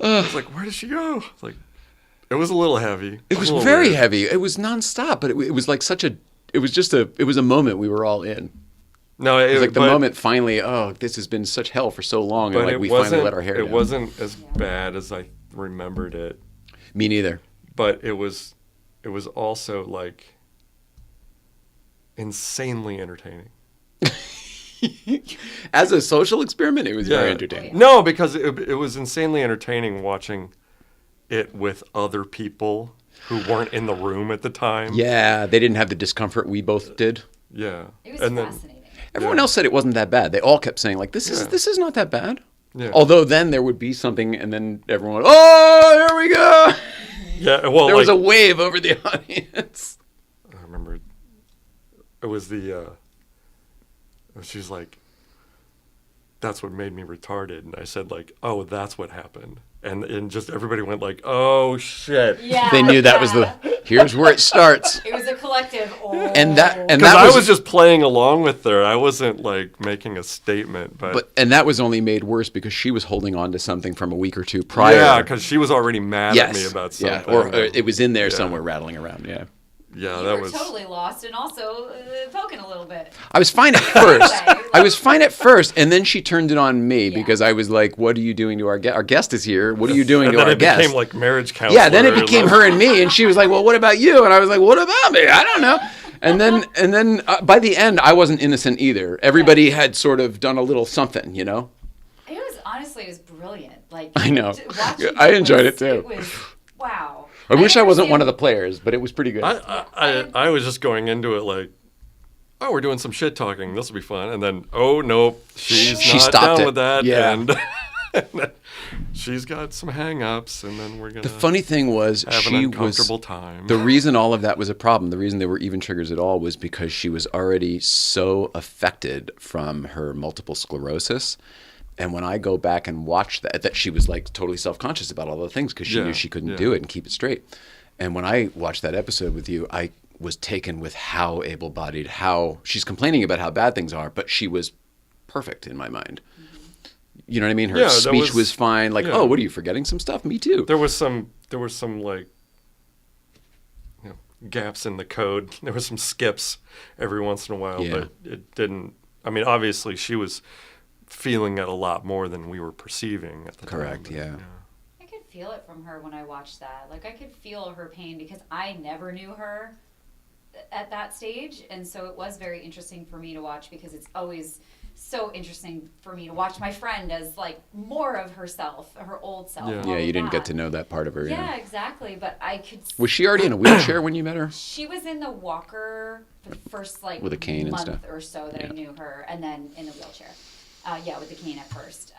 I was like, where did she go? It was a little heavy. It was very heavy. It was nonstop, but it was like it was a moment we were all in. No, it was like the moment finally, this has been such hell for so long, and like we finally let our hair down. It wasn't as bad as I remembered it. Me neither. But it was also like insanely entertaining. As a social experiment, it was very entertaining. No, because it was insanely entertaining watching it with other people who weren't in the room at the time. Yeah, they didn't have the discomfort we both did. Yeah. It was fascinating. Everyone else said it wasn't that bad. They all kept saying like, this is not that bad. Yeah. Although then there would be something, and then everyone would, oh, here we go. Yeah, well, there was a wave over the audience. I remember it was she was like, that's what made me retarded. And I said like, oh, that's what happened. And just everybody went like, oh, shit. Yeah. They knew that was here's where it starts. It was a collective, And that I was just playing along with her. I wasn't like making a statement. And that was only made worse because she was holding on to something from a week or two prior. Yeah, because she was already mad at me about something. Yeah, or it was in there somewhere rattling around, yeah. Yeah, you were totally lost and also poking a little bit. I was fine at first. And then she turned it on me because I was like, what are you doing to our guest? Our guest is here. What are you doing to our guest? And then it became like marriage counselor. Yeah, then it became her and me. And she was like, well, what about you? And I was like, what about me? I don't know. And then by the end, I wasn't innocent either. Everybody had sort of done a little something, you know? It was brilliant. Like, I know. I enjoyed it too. It was, wow. I wish I wasn't one of the players, but it was pretty good. I was just going into it like, oh, we're doing some shit talking. This will be fun. And then, oh, no, she's not down with that. Yeah. And she's got some hang-ups, and then we're going to The funny thing was have an uncomfortable time. The reason all of that was a problem, the reason there were even triggers at all was because she was already so affected from her multiple sclerosis. And when I go back and watch that she was like totally self-conscious about all the things because she knew she couldn't do it and keep it straight. And when I watched that episode with you, I was taken with how able-bodied, how she's complaining about how bad things are, but she was perfect in my mind. You know what I mean? Her speech was fine. Like, oh, what are you forgetting some stuff? Me too. There was some like gaps in the code. There were some skips every once in a while, but it didn't. I mean, obviously she was feeling it a lot more than we were perceiving at the time. Correct, yeah. I could feel it from her when I watched that. Like, I could feel her pain because I never knew her at that stage. And so it was very interesting for me to watch because it's always so interesting for me to watch my friend as, like, more of herself, her old self. Yeah, you didn't get to know that part of her. Yeah, exactly. But I could... Was she already in a wheelchair when you met her? She was in the walker for the first, like, with a cane month and stuff. or so that I knew her, and then in the wheelchair. With the cane at first.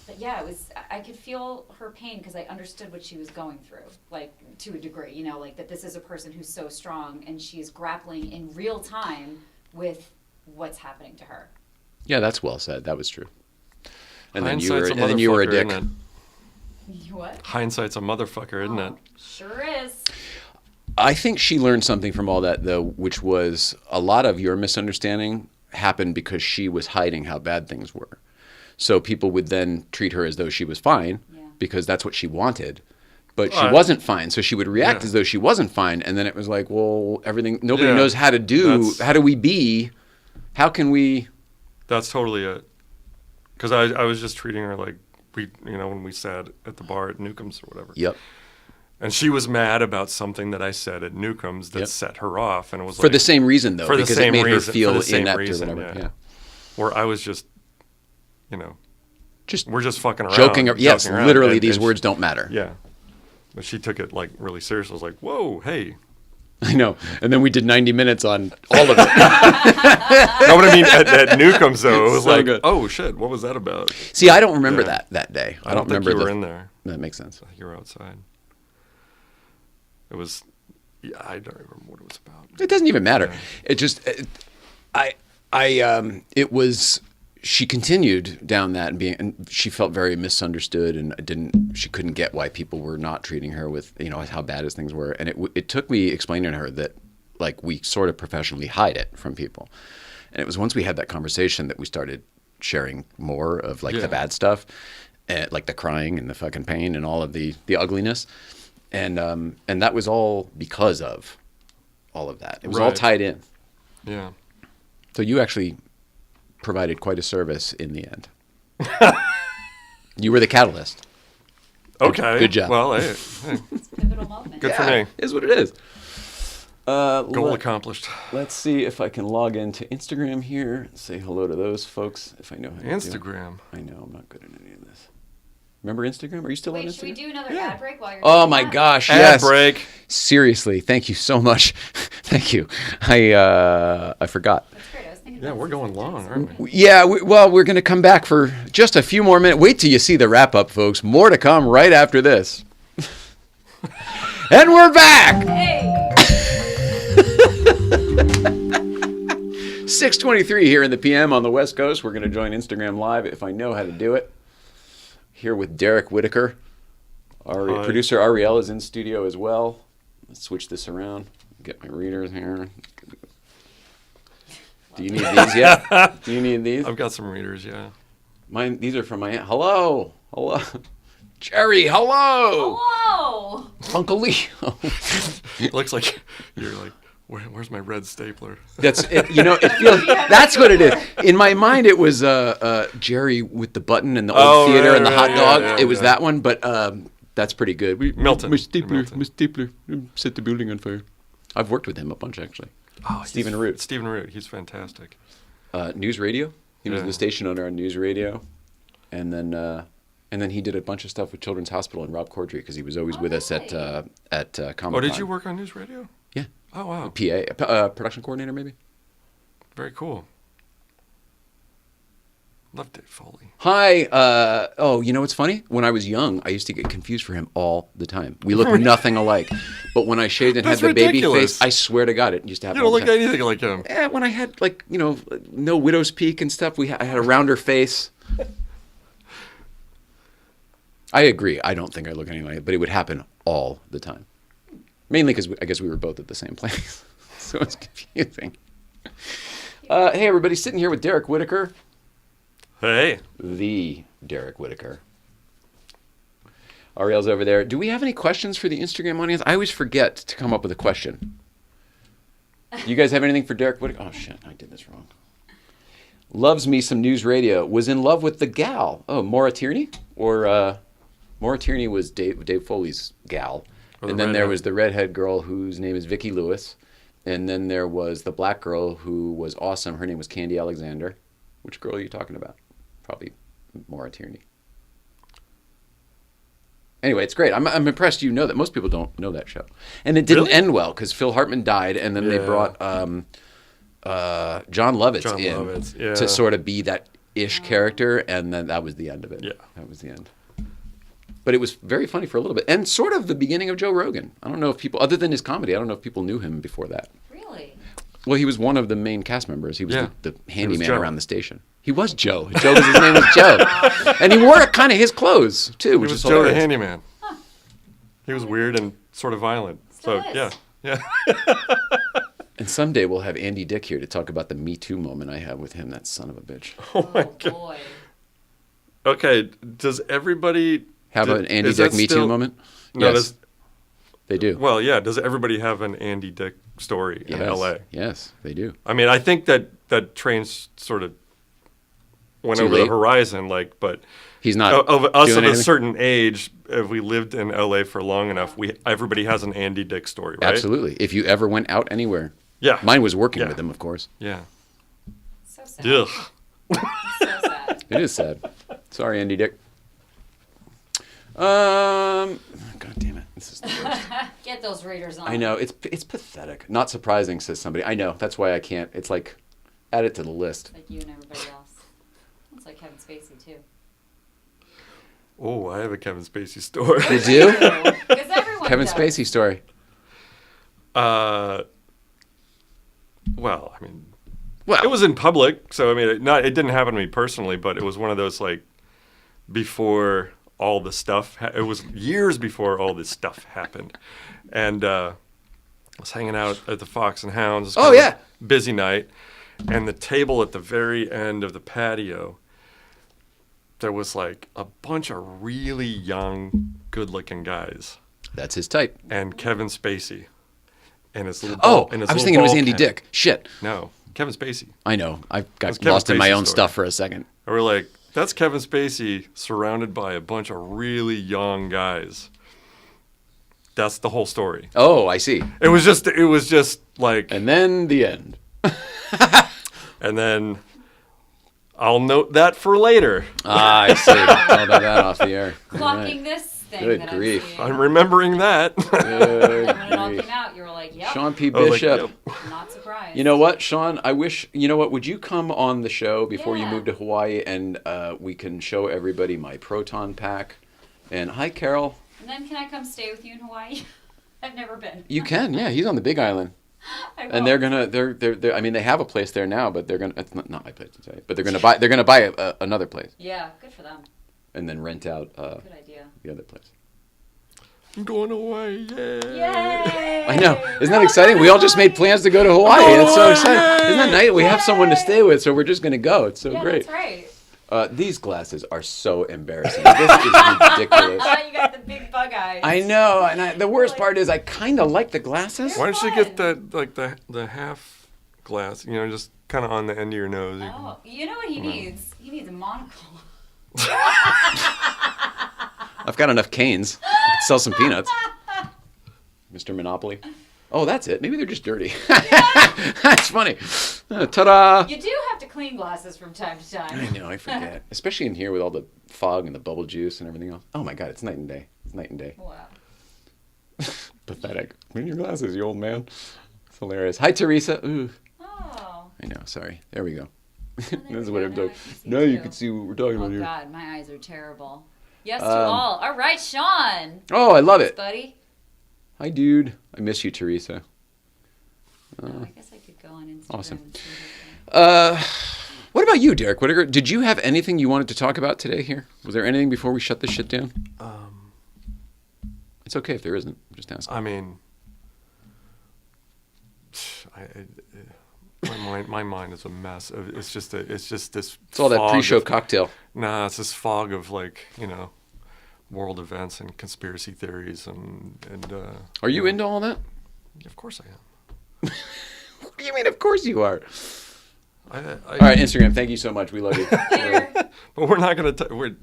But yeah, I could feel her pain because I understood what she was going through, like, to a degree, you know, like that this is a person who's so strong and she's grappling in real time with what's happening to her. Yeah, that's well said. That was true. And then Hindsight's you were a dick. What? Hindsight's a motherfucker, isn't it? Sure is. I think she learned something from all that, though, which was a lot of your misunderstanding happened because she was hiding how bad things were. So people would then treat her as though she was fine because that's what she wanted. But she wasn't fine. So she would react as though she wasn't fine. And then it was like, well, nobody knows how to do. How do we be? How can we? That's totally it. Because I was just treating her like when we sat at the bar at Newcomb's or whatever. Yep. And she was mad about something that I said at Newcomb's that set her off, and it was for the same reason, though, for because the same it made reason, her feel for the same inept reason, or whatever. Yeah. Where I was just, we're just fucking around. Joking. Yes, joking around. literally, And these words don't matter. Yeah. But she took it like really serious. I was like, whoa, hey. I know. And then we did 90 minutes on all of it. No, but I mean, at Newcomb's, though, it was So like, good. oh, shit, what was that about? See, I don't remember Yeah. that day. I don't think remember you were in there. That makes sense. I think you were outside. It was, yeah, I don't remember what it was about. It doesn't even matter. Yeah. It just, it was, she continued down that and she felt very misunderstood and she couldn't get why people were not treating her with, how bad as things were. And it took me explaining to her that, like, we sort of professionally hide it from people. And it was once we had that conversation that we started sharing more of, like, the bad stuff, like the crying and the fucking pain and all of the ugliness. And that was all because of all of that. It was all tied in. Yeah. So you actually provided quite a service in the end. You were the catalyst. Okay. Good job. Well, hey, Pivotal moment. good for me. Is what it is. Goal accomplished. Let's see if I can log into Instagram here. Say hello to those folks if I know how to do it. Instagram. I know I'm not good at any of this. Remember Instagram? Are you still on Instagram? Wait, should we do another ad break while you're Oh doing my that? gosh! Ad Yes. break. Seriously, thank you so much. Thank you. I forgot. That's great. I was thinking Yeah, about we're going long, aren't we? Yeah, we're going to come back for just a few more minutes. Wait till you see the wrap up, folks. More to come right after this. And we're back. Hey! 6:23 here in the PM on the West Coast. We're going to join Instagram Live if I know how to do it. Here with Derek Whitaker. Our Hi. producer Ariel is in studio as well. Let's switch this around. Get my readers here. Do you need these yet? Do you need these? I've got some readers, yeah. Mine. These are from my aunt. Hello. Jerry, hello. Whoa! Uncle Leo. It looks like you're like, where's my red stapler? That's it. It feels. That's what it is. In my mind, it was Jerry with the button and the old theater and the hot dog. yeah, it was yeah. that one, but that's pretty good. Milton. My stapler, Milton. my stapler, set the building on fire. I've worked with him a bunch actually. Oh, Stephen Root. Stephen Root, he's fantastic. News Radio. He was Yeah. the station owner on News Radio, and then he did a bunch of stuff with Children's Hospital and Rob Corddry because he was always with us at Comic-Con. Oh, did you work on News Radio? Yeah. Oh, wow. PA, production coordinator maybe. Very cool. Love Dave Foley. Hi. You know what's funny? When I was young, I used to get confused for him all the time. We look nothing alike. But when I shaved and That's had the baby ridiculous. face, I swear to God, it used to happen. You don't all the look time. anything like him. Yeah, when I had no widow's peak and stuff, I had a rounder face. I agree. I don't think I look anything like it, but it would happen all the time. Mainly because I guess we were both at the same place, so it's confusing. Hey, everybody, sitting here with Derek Whitaker. Hey. The Derek Whitaker. Ariel's over there. Do we have any questions for the Instagram audience? I always forget to come up with a question. You guys have anything for Derek Whitaker? Oh, shit, I did this wrong. Loves me some News Radio. Was in love with the gal. Oh, Maura Tierney? Or Maura Tierney was Dave Foley's gal. Or And then there was the redhead girl whose name is Vicki Lewis. And then there was the black girl who was awesome. Her name was Candy Alexander. Which girl are you talking about? Probably Maura Tierney. Anyway, it's great. I'm impressed you know that. Most people don't know that show. And it didn't Really? end well because Phil Hartman died, and then they brought John Lovitz in to sort of be that ish character, and then that was the end of it. Yeah. That was the end. But it was very funny for a little bit. And sort of the beginning of Joe Rogan. I don't know if people, other than his comedy, I don't know if people knew him before that. Really? Well, he was one of the main cast members. He was the handyman Joe. around the station. He was Joe. His name was Joe. And he wore kind of his clothes, too, He which was is Joe the hilarious. handyman. He was weird and sort of violent. Still So, is. yeah. And someday we'll have Andy Dick here to talk about the Me Too moment I had with him, that son of a bitch. Oh, my God. Boy. Okay, does everybody... Have an Andy is Dick that Me Too still- moment? No, Yes, they do. well, yeah, does everybody have an Andy Dick story in Yes. L.A.? Yes, they do. I mean, I think that train's sort of went Too over late? the horizon, like, but He's not of us doing of a anything? certain age, if we lived in L.A. for long enough, everybody has an Andy Dick story, right? Absolutely. If you ever went out anywhere. Yeah. Mine was working Yeah. with him, of course. Yeah. So sad. Ugh. So sad. It is sad. Sorry, Andy Dick. God damn it. This is the worst. Get those readers on. I know. It's pathetic. Not surprising, says somebody. I know. That's why I can't. It's like, add it to the list. Like you and everybody else. It's like Kevin Spacey, too. Oh, I have a Kevin Spacey story. You do? Because everyone Kevin does. Spacey story. Well, I mean, Well, it was in public, so I mean, it didn't happen to me personally, but it was one of those like before all the stuff. It was years before all this stuff happened, and I was hanging out at the Fox and Hounds. It was kind of a busy night, and the table at the very end of the patio, there was like a bunch of really young, good-looking guys, That's his type. and Kevin Spacey, and his little Oh, and his I was little thinking it was ball Andy cap. Dick. Shit. No, Kevin Spacey. I know. I got That's Kevin lost in my Spacey's own story. stuff for a second. And we're like, that's Kevin Spacey surrounded by a bunch of really young guys. That's the whole story. Oh, I see. It was just like, And then the end. and then I'll note that for later. Ah, I see. I'll do that off the air. All Clocking right. this thing Good that grief. I'm seeing. I'm remembering that. Good And when it all grief. came out, you were like, yep, Sean P. I was like, Bishop. yep. not surprised. You know what, Sean? I wish, you know what, would you come on the show before you Yeah. move to Hawaii and we can show everybody my proton pack? And hi, Carol. And then can I come stay with you in Hawaii? I've never been. You can, yeah. He's on the Big Island. I And they're won't. they're I mean, they have a place there now, but they're gonna, it's not my place to say, but they're gonna buy another place Yeah, good for them. and then rent out Good idea. the other place. I'm going away. Yeah. Yay! I know. Isn't that exciting? We all just made plans to go to Hawaii. It's so exciting. Isn't that nice? We have someone to stay with, so we're just going to go. It's so Yeah, great. that's right. These glasses are so embarrassing. This is ridiculous. You got the big bug eyes. I know. And the worst part is I kind of like the glasses. Why don't you fun. get that, like the half glass, just kind of on the end of your nose. Oh, you know what he needs? He needs a monocle. I've got enough canes. I could sell some peanuts. Mr. Monopoly. Oh, that's it. Maybe they're just dirty. That's funny. Ta-da! You do have to clean glasses from time to time. I know, I forget. Especially in here with all the fog and the bubble juice and everything else. Oh my God, it's night and day. It's night and day. Wow. Pathetic. Clean your glasses, you old man. It's hilarious. Hi, Teresa. Ooh. Oh. I know, sorry. There we go. there This is we what go. I'm Now doing. I can see Now you too. can see what we're talking Oh about here. God, my eyes are terrible. Yes to all. All right, Sean. Oh, I love it. Buddy. Hi, dude. I miss you, Teresa. Oh, I guess I could go on Instagram. Awesome. And see her thing. What about you, Derek Whittaker? Did you have anything you wanted to talk about today here? Was there anything before we shut this shit down? It's okay if there isn't. I'm just asking. I mean, my mind is a mess. It's just this. It's all that fog pre-show of- cocktail. Nah, it's this fog of world events and conspiracy theories and. Are you into all that? Of course I am. What do you mean? Of course you are. All All right, Instagram. Thank you so much. We love you. Later. But we're not gonna.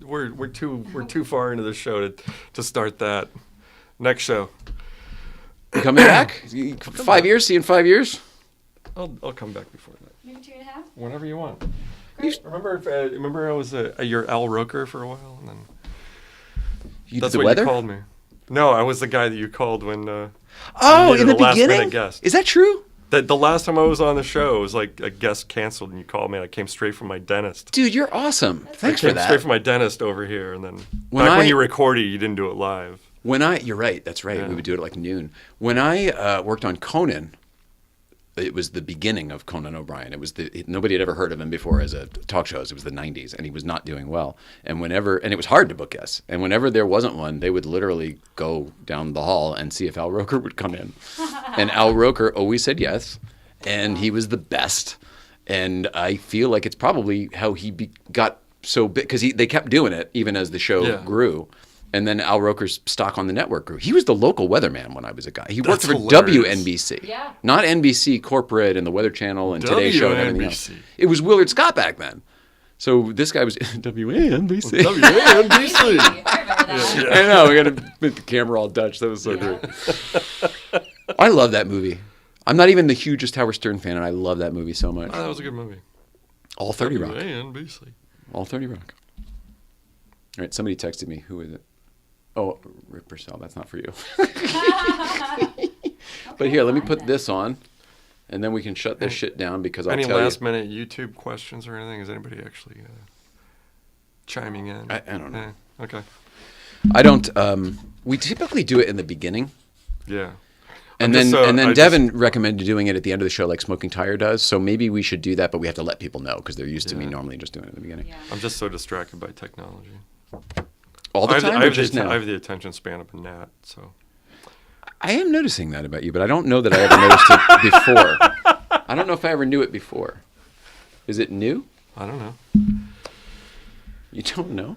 We're too far into the show to start that. Next show. You coming back? 5 years? See you in 5 years? I'll come back before that. Maybe 2.5. Whenever you want. Great. Remember I was your Al Roker for a while, and then You that's did the what weather? you called me. No, I was the guy that you called when. Oh, you in needed the a last-minute beginning? guest. Is that true? The last time I was on the show, it was like a guest canceled, and you called me. And I came straight from my dentist. Dude, you're awesome. Thanks I for came straight that. from my dentist over here, and then When when I- you recorded, you didn't do it live. You're right. That's right. Yeah. We would do it at like noon. When I worked on Conan, it was the beginning of Conan O'Brien. Nobody had ever heard of him before as a talk show. It was the 90s, and he was not doing well. And it was hard to book guests. And whenever there wasn't one, they would literally go down the hall and see if Al Roker would come in. And Al Roker always said yes, and he was the best. And I feel like it's probably how he got so big, because they kept doing it even as the show grew. And then Al Roker's stock on the network grew. He was the local weatherman when I was a guy. He worked That's for hilarious. WNBC. Yeah. Not NBC Corporate and the Weather Channel and Today Show and everything else. WNBC. It was Willard Scott back then. So this guy was WNBC. WNBC. I remember that. I know. We got to make the camera all Dutch. That was so great. I love that movie. I'm not even the hugest Howard Stern fan, and I love that movie so much. Oh, that was a good movie. All 30 Rock. WNBC. All 30 Rock. All right, somebody texted me. Who is it? Oh, Rip Purcell. That's not for you. But here, let me put this on, and then we can shut this shit down because I'll tell you. Any last-minute YouTube questions or anything? Is anybody actually chiming in? I don't know. Okay. I don't. We typically do it in the beginning. Yeah. And then Devin recommended doing it at the end of the show like Smoking Tire does. So maybe we should do that, but we have to let people know because they're used to me normally just doing it in the beginning. Yeah. I'm just so distracted by technology. All the time or just now? I have the attention span of a gnat, so. I am noticing that about you, but I don't know that I ever noticed it before. I don't know if I ever knew it before. Is it new? I don't know. You don't know?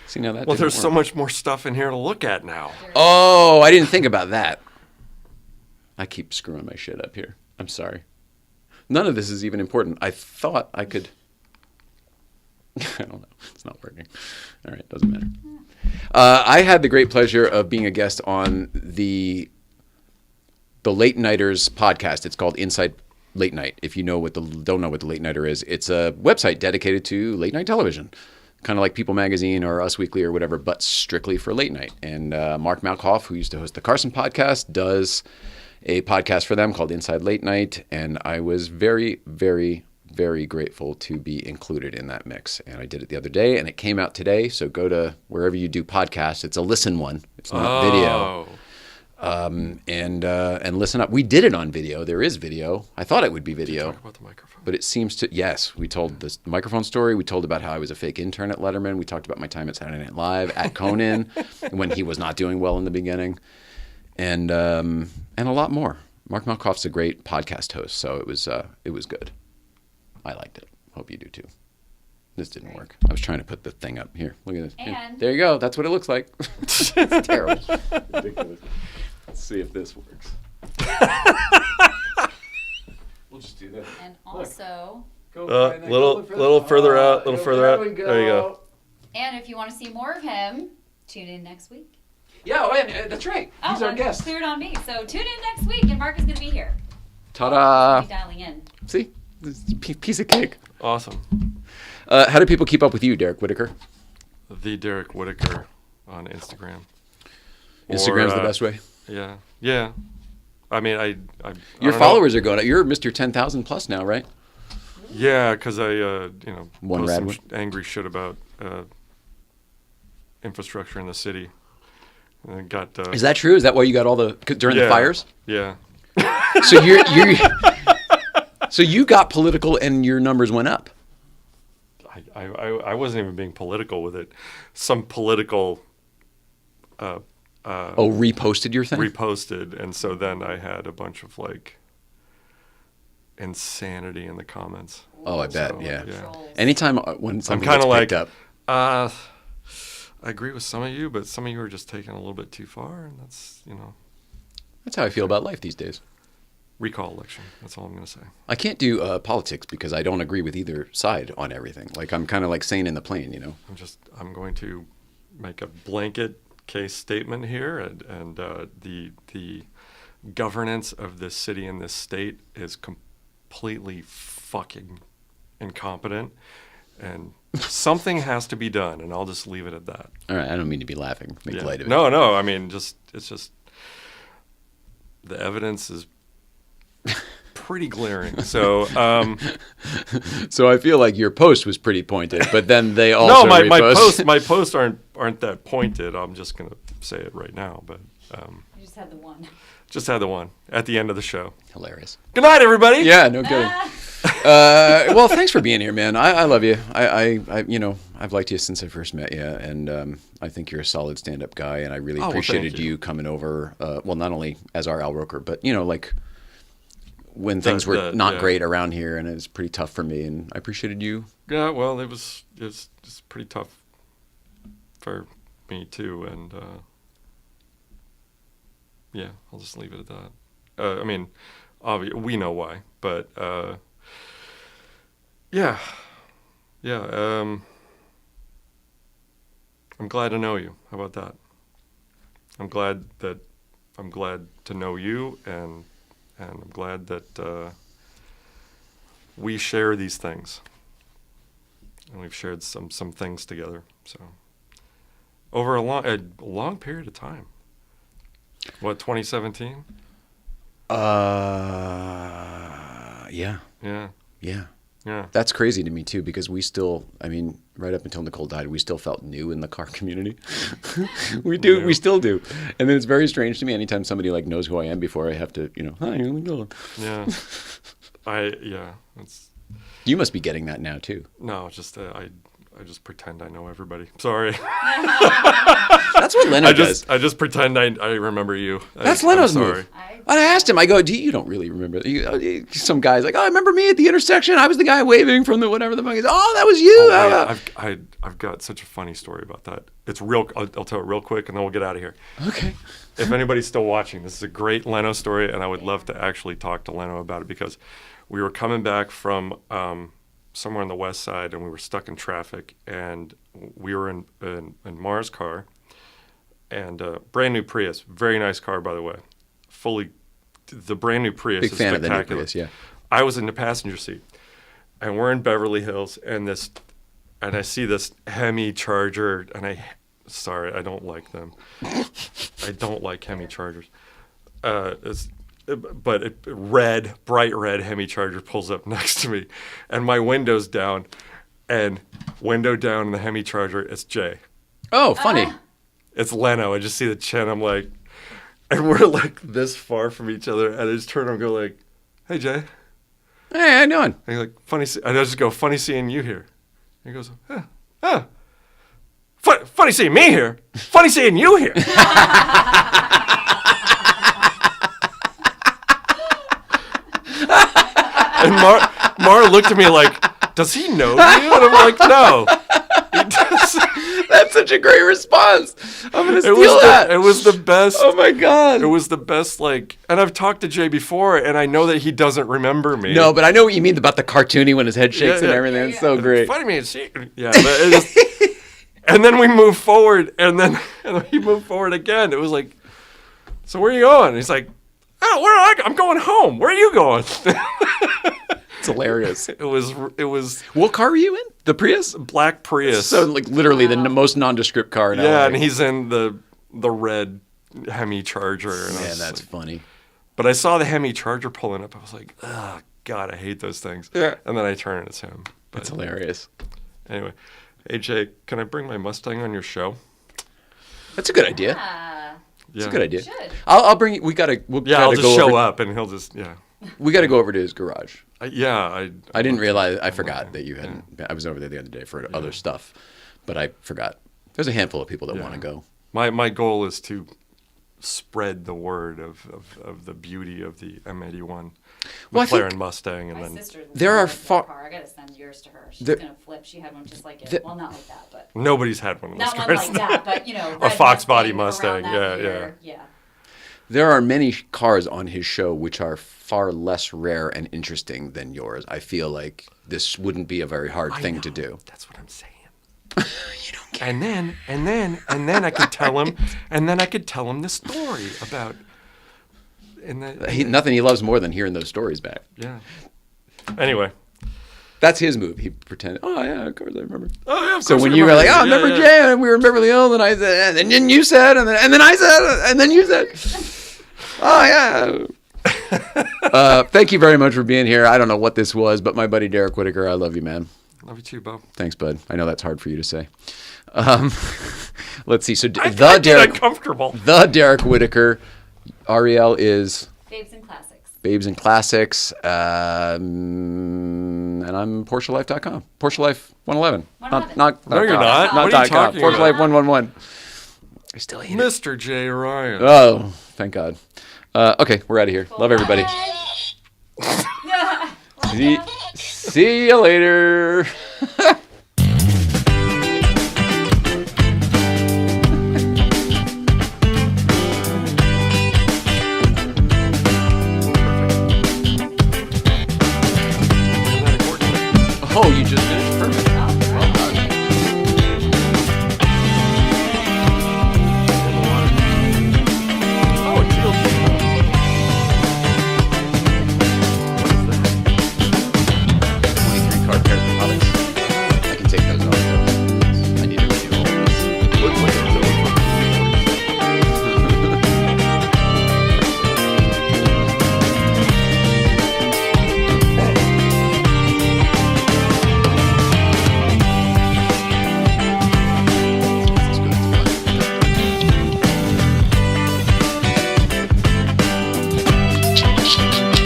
See, now that there's so much more stuff in here to look at now. Oh, I didn't think about that. I keep screwing my shit up here. I'm sorry. None of this is even important. I thought I could... I don't know. It's not working. All right, doesn't matter. I had the great pleasure of being a guest on the LateNighters podcast. It's called Inside Late Night. If you don't know what the Late Nighter is, it's a website dedicated to late night television, kind of like People Magazine or Us Weekly or whatever, but strictly for late night. And Mark Malkoff, who used to host the Carson podcast, does a podcast for them called Inside Late Night. And I was very, very, very grateful to be included in that mix. And I did it the other day, and it came out today. So go to wherever you do podcasts. It's a listen one. It's not video. And listen up. We did it on video. There is video. I thought it would be video. Did you talk about the microphone? But it seems to, yes. We told the microphone story. We told about how I was a fake intern at Letterman. We talked about my time at Saturday Night Live, at Conan, when he was not doing well in the beginning. And a lot more. Mark Malkoff's a great podcast host, so it was good. I liked it. Hope you do too. This didn't work. I was trying to put the thing up. Here, look at this. And there you go. That's what it looks like. It's terrible. Ridiculous. Let's see if this works. We'll just do this. And also... little further out. There you go. And if you want to see more of him, tune in next week. Yeah, that's right. He's our guest. Cleared on me. So tune in next week, and Mark is going to be here. Ta-da! He's dialing in. See? It's a piece of cake. Awesome. How do people keep up with you, Derek Whitaker? The Derek Whitaker on Instagram. Instagram's the best way? Yeah. I mean, your followers are going up. You're Mr. 10,000 plus now, right? Yeah, because I, One post Radwood. some angry shit about infrastructure in the city. And got. Is that true? Is that why you got all during the fires? Yeah. So so you got political and your numbers went up. I wasn't even being political with it. Some political. Reposted your thing? Reposted, and so then I had a bunch of insanity in the comments. Oh, I bet, So, yeah. Trolls. Anytime when something I'm gets kinda picked up. I agree with some of you, but some of you are just taking a little bit too far, and that's That's how I feel about life these days. recall election. That's all I'm going to say. I can't do politics because I don't agree with either side on everything. Like I'm kind of like sane in the plane, I'm going to make a blanket case statement here, and the governance of this city and this state is completely fucking incompetent, and something has to be done, and I'll just leave it at that. All right, I don't mean to be laughing. Make light of it. No. I mean, it's just the evidence is pretty glaring. So, So I feel like your post was pretty pointed, but then they also my posts aren't that pointed. I'm just gonna say it right now, but You just had the one. just had the one at the end of the show. Hilarious. Good night, everybody. Yeah, no kidding. Well, thanks for being here, man. I love you. I've liked you since I first met you, and I think you're a solid stand-up guy, and I really appreciated you coming over. Well, not only as our Al Roker, but when things were not great around here, and it was pretty tough for me, and I appreciated you. Yeah, well, it's pretty tough for me too, and yeah, I'll just leave it at that. I mean, we know why, but yeah. I'm glad to know you. How about that? I'm glad to know you, and I'm glad that we share these things. and we've shared some things together. So over a long period of time. What, 2017? Yeah. Yeah. Yeah. Yeah. That's crazy to me too, because we still, I mean, right up until Nicole died, we still felt new in the car community. We still do. And then it's very strange to me anytime somebody like knows who I am before I have to, hi, how's it going? Yeah. It's, you must be getting that now too. no, just I just pretend I know everybody. Sorry. That's what Leno does. I just pretend I remember you. That's Leno's move. I asked him, I go, you don't really remember. Some guy's like, oh, remember me at the intersection? I was the guy waving from the whatever the fuck. He's, oh, that was you. Oh, I've got such a funny story about that. It's real. I'll tell it real quick, and then we'll get out of here. Okay. If anybody's still watching, this is a great Leno story, and I would love to actually talk to Leno about it, because we were coming back from somewhere on the west side, and we were stuck in traffic, and we were in Mara's car, and brand new Prius, very nice car, by the way. The brand new Prius Big is fan spectacular. of the new Prius, yeah. I was in the passenger seat, and we're in Beverly Hills, and I see this Hemi Charger, and sorry, I don't like them. I don't like Hemi Chargers. But bright red Hemi Charger pulls up next to me, and my window's down, and window down in the Hemi Charger, it's Jay. Oh, funny. It's Leno. I just see the chin. I'm like, and we're like this far from each other, and I just turn and go like, hey, Jay. Hey, how you doing? And he's like, funny. And I just go, funny seeing you here. And he goes, funny seeing me here. Funny seeing you here. And Mara looked at me like, does he know you? And I'm like, no. He does. That's such a great response. I'm going to steal that. It was the best. Oh, my God. It was the best, and I've talked to Jay before, and I know that he doesn't remember me. No, but I know what you mean about the cartoony when his head shakes and everything. It's so great. Funny man, yeah. But and then we moved forward, and then he moved forward again. It was like, so where are you going? He's like, oh, I'm going home. Where are you going? It's hilarious. It was. What car were you in? The Prius? Black Prius. So literally the most nondescript car in LA. Yeah, and he's in the red Hemi Charger. And man, that's funny. But I saw the Hemi Charger pulling up. I was like, oh, God, I hate those things. Yeah. And then I turn and it's him. That's hilarious. Anyway, AJ, can I bring my Mustang on your show? That's a good idea. Yeah. It's a good idea. You should. I'll bring you. I'll just show up and he'll just, We got to go over to his garage. I didn't realize. I forgot that you hadn't. I was over there the other day for other stuff, but I forgot. There's a handful of people that want to go. My goal is to spread the word of the beauty of the M81 McLaren Mustang, and then there are car. I gotta send yours to her. She's gonna flip. She had one just like it. Well, not like that, but nobody's had one of those not cars. one like that, but a Fox body Mustang. Yeah. There are many cars on his show which are far less rare and interesting than yours. I feel like this wouldn't be a very hard thing to do. That's what I'm saying. You don't care. And then I could tell him, the story about. Nothing he loves more than hearing those stories back. Yeah. Anyway. That's his move. He pretended, oh, yeah, of course I remember. Oh, yeah, of course. So when you were like, oh, I remember Jay, and we were in Beverly Hills, and I said, and then you said, and then I said, and then you said, oh, yeah. Thank you very much for being here. I don't know what this was, but my buddy Derek Whitaker, I love you, man. Love you too, Bo. Thanks, bud. I know that's hard for you to say. Let's see. So I get uncomfortable. The Derek Whitaker, Ariel is... Babes and Classics, and I'm PorscheLife.com. PorscheLife 111. No, you're not. What are you talking about? PorscheLife 111. I still hate Mr. J. Ryan. Oh, thank God. Okay, we're out of here. Love everybody. See you later.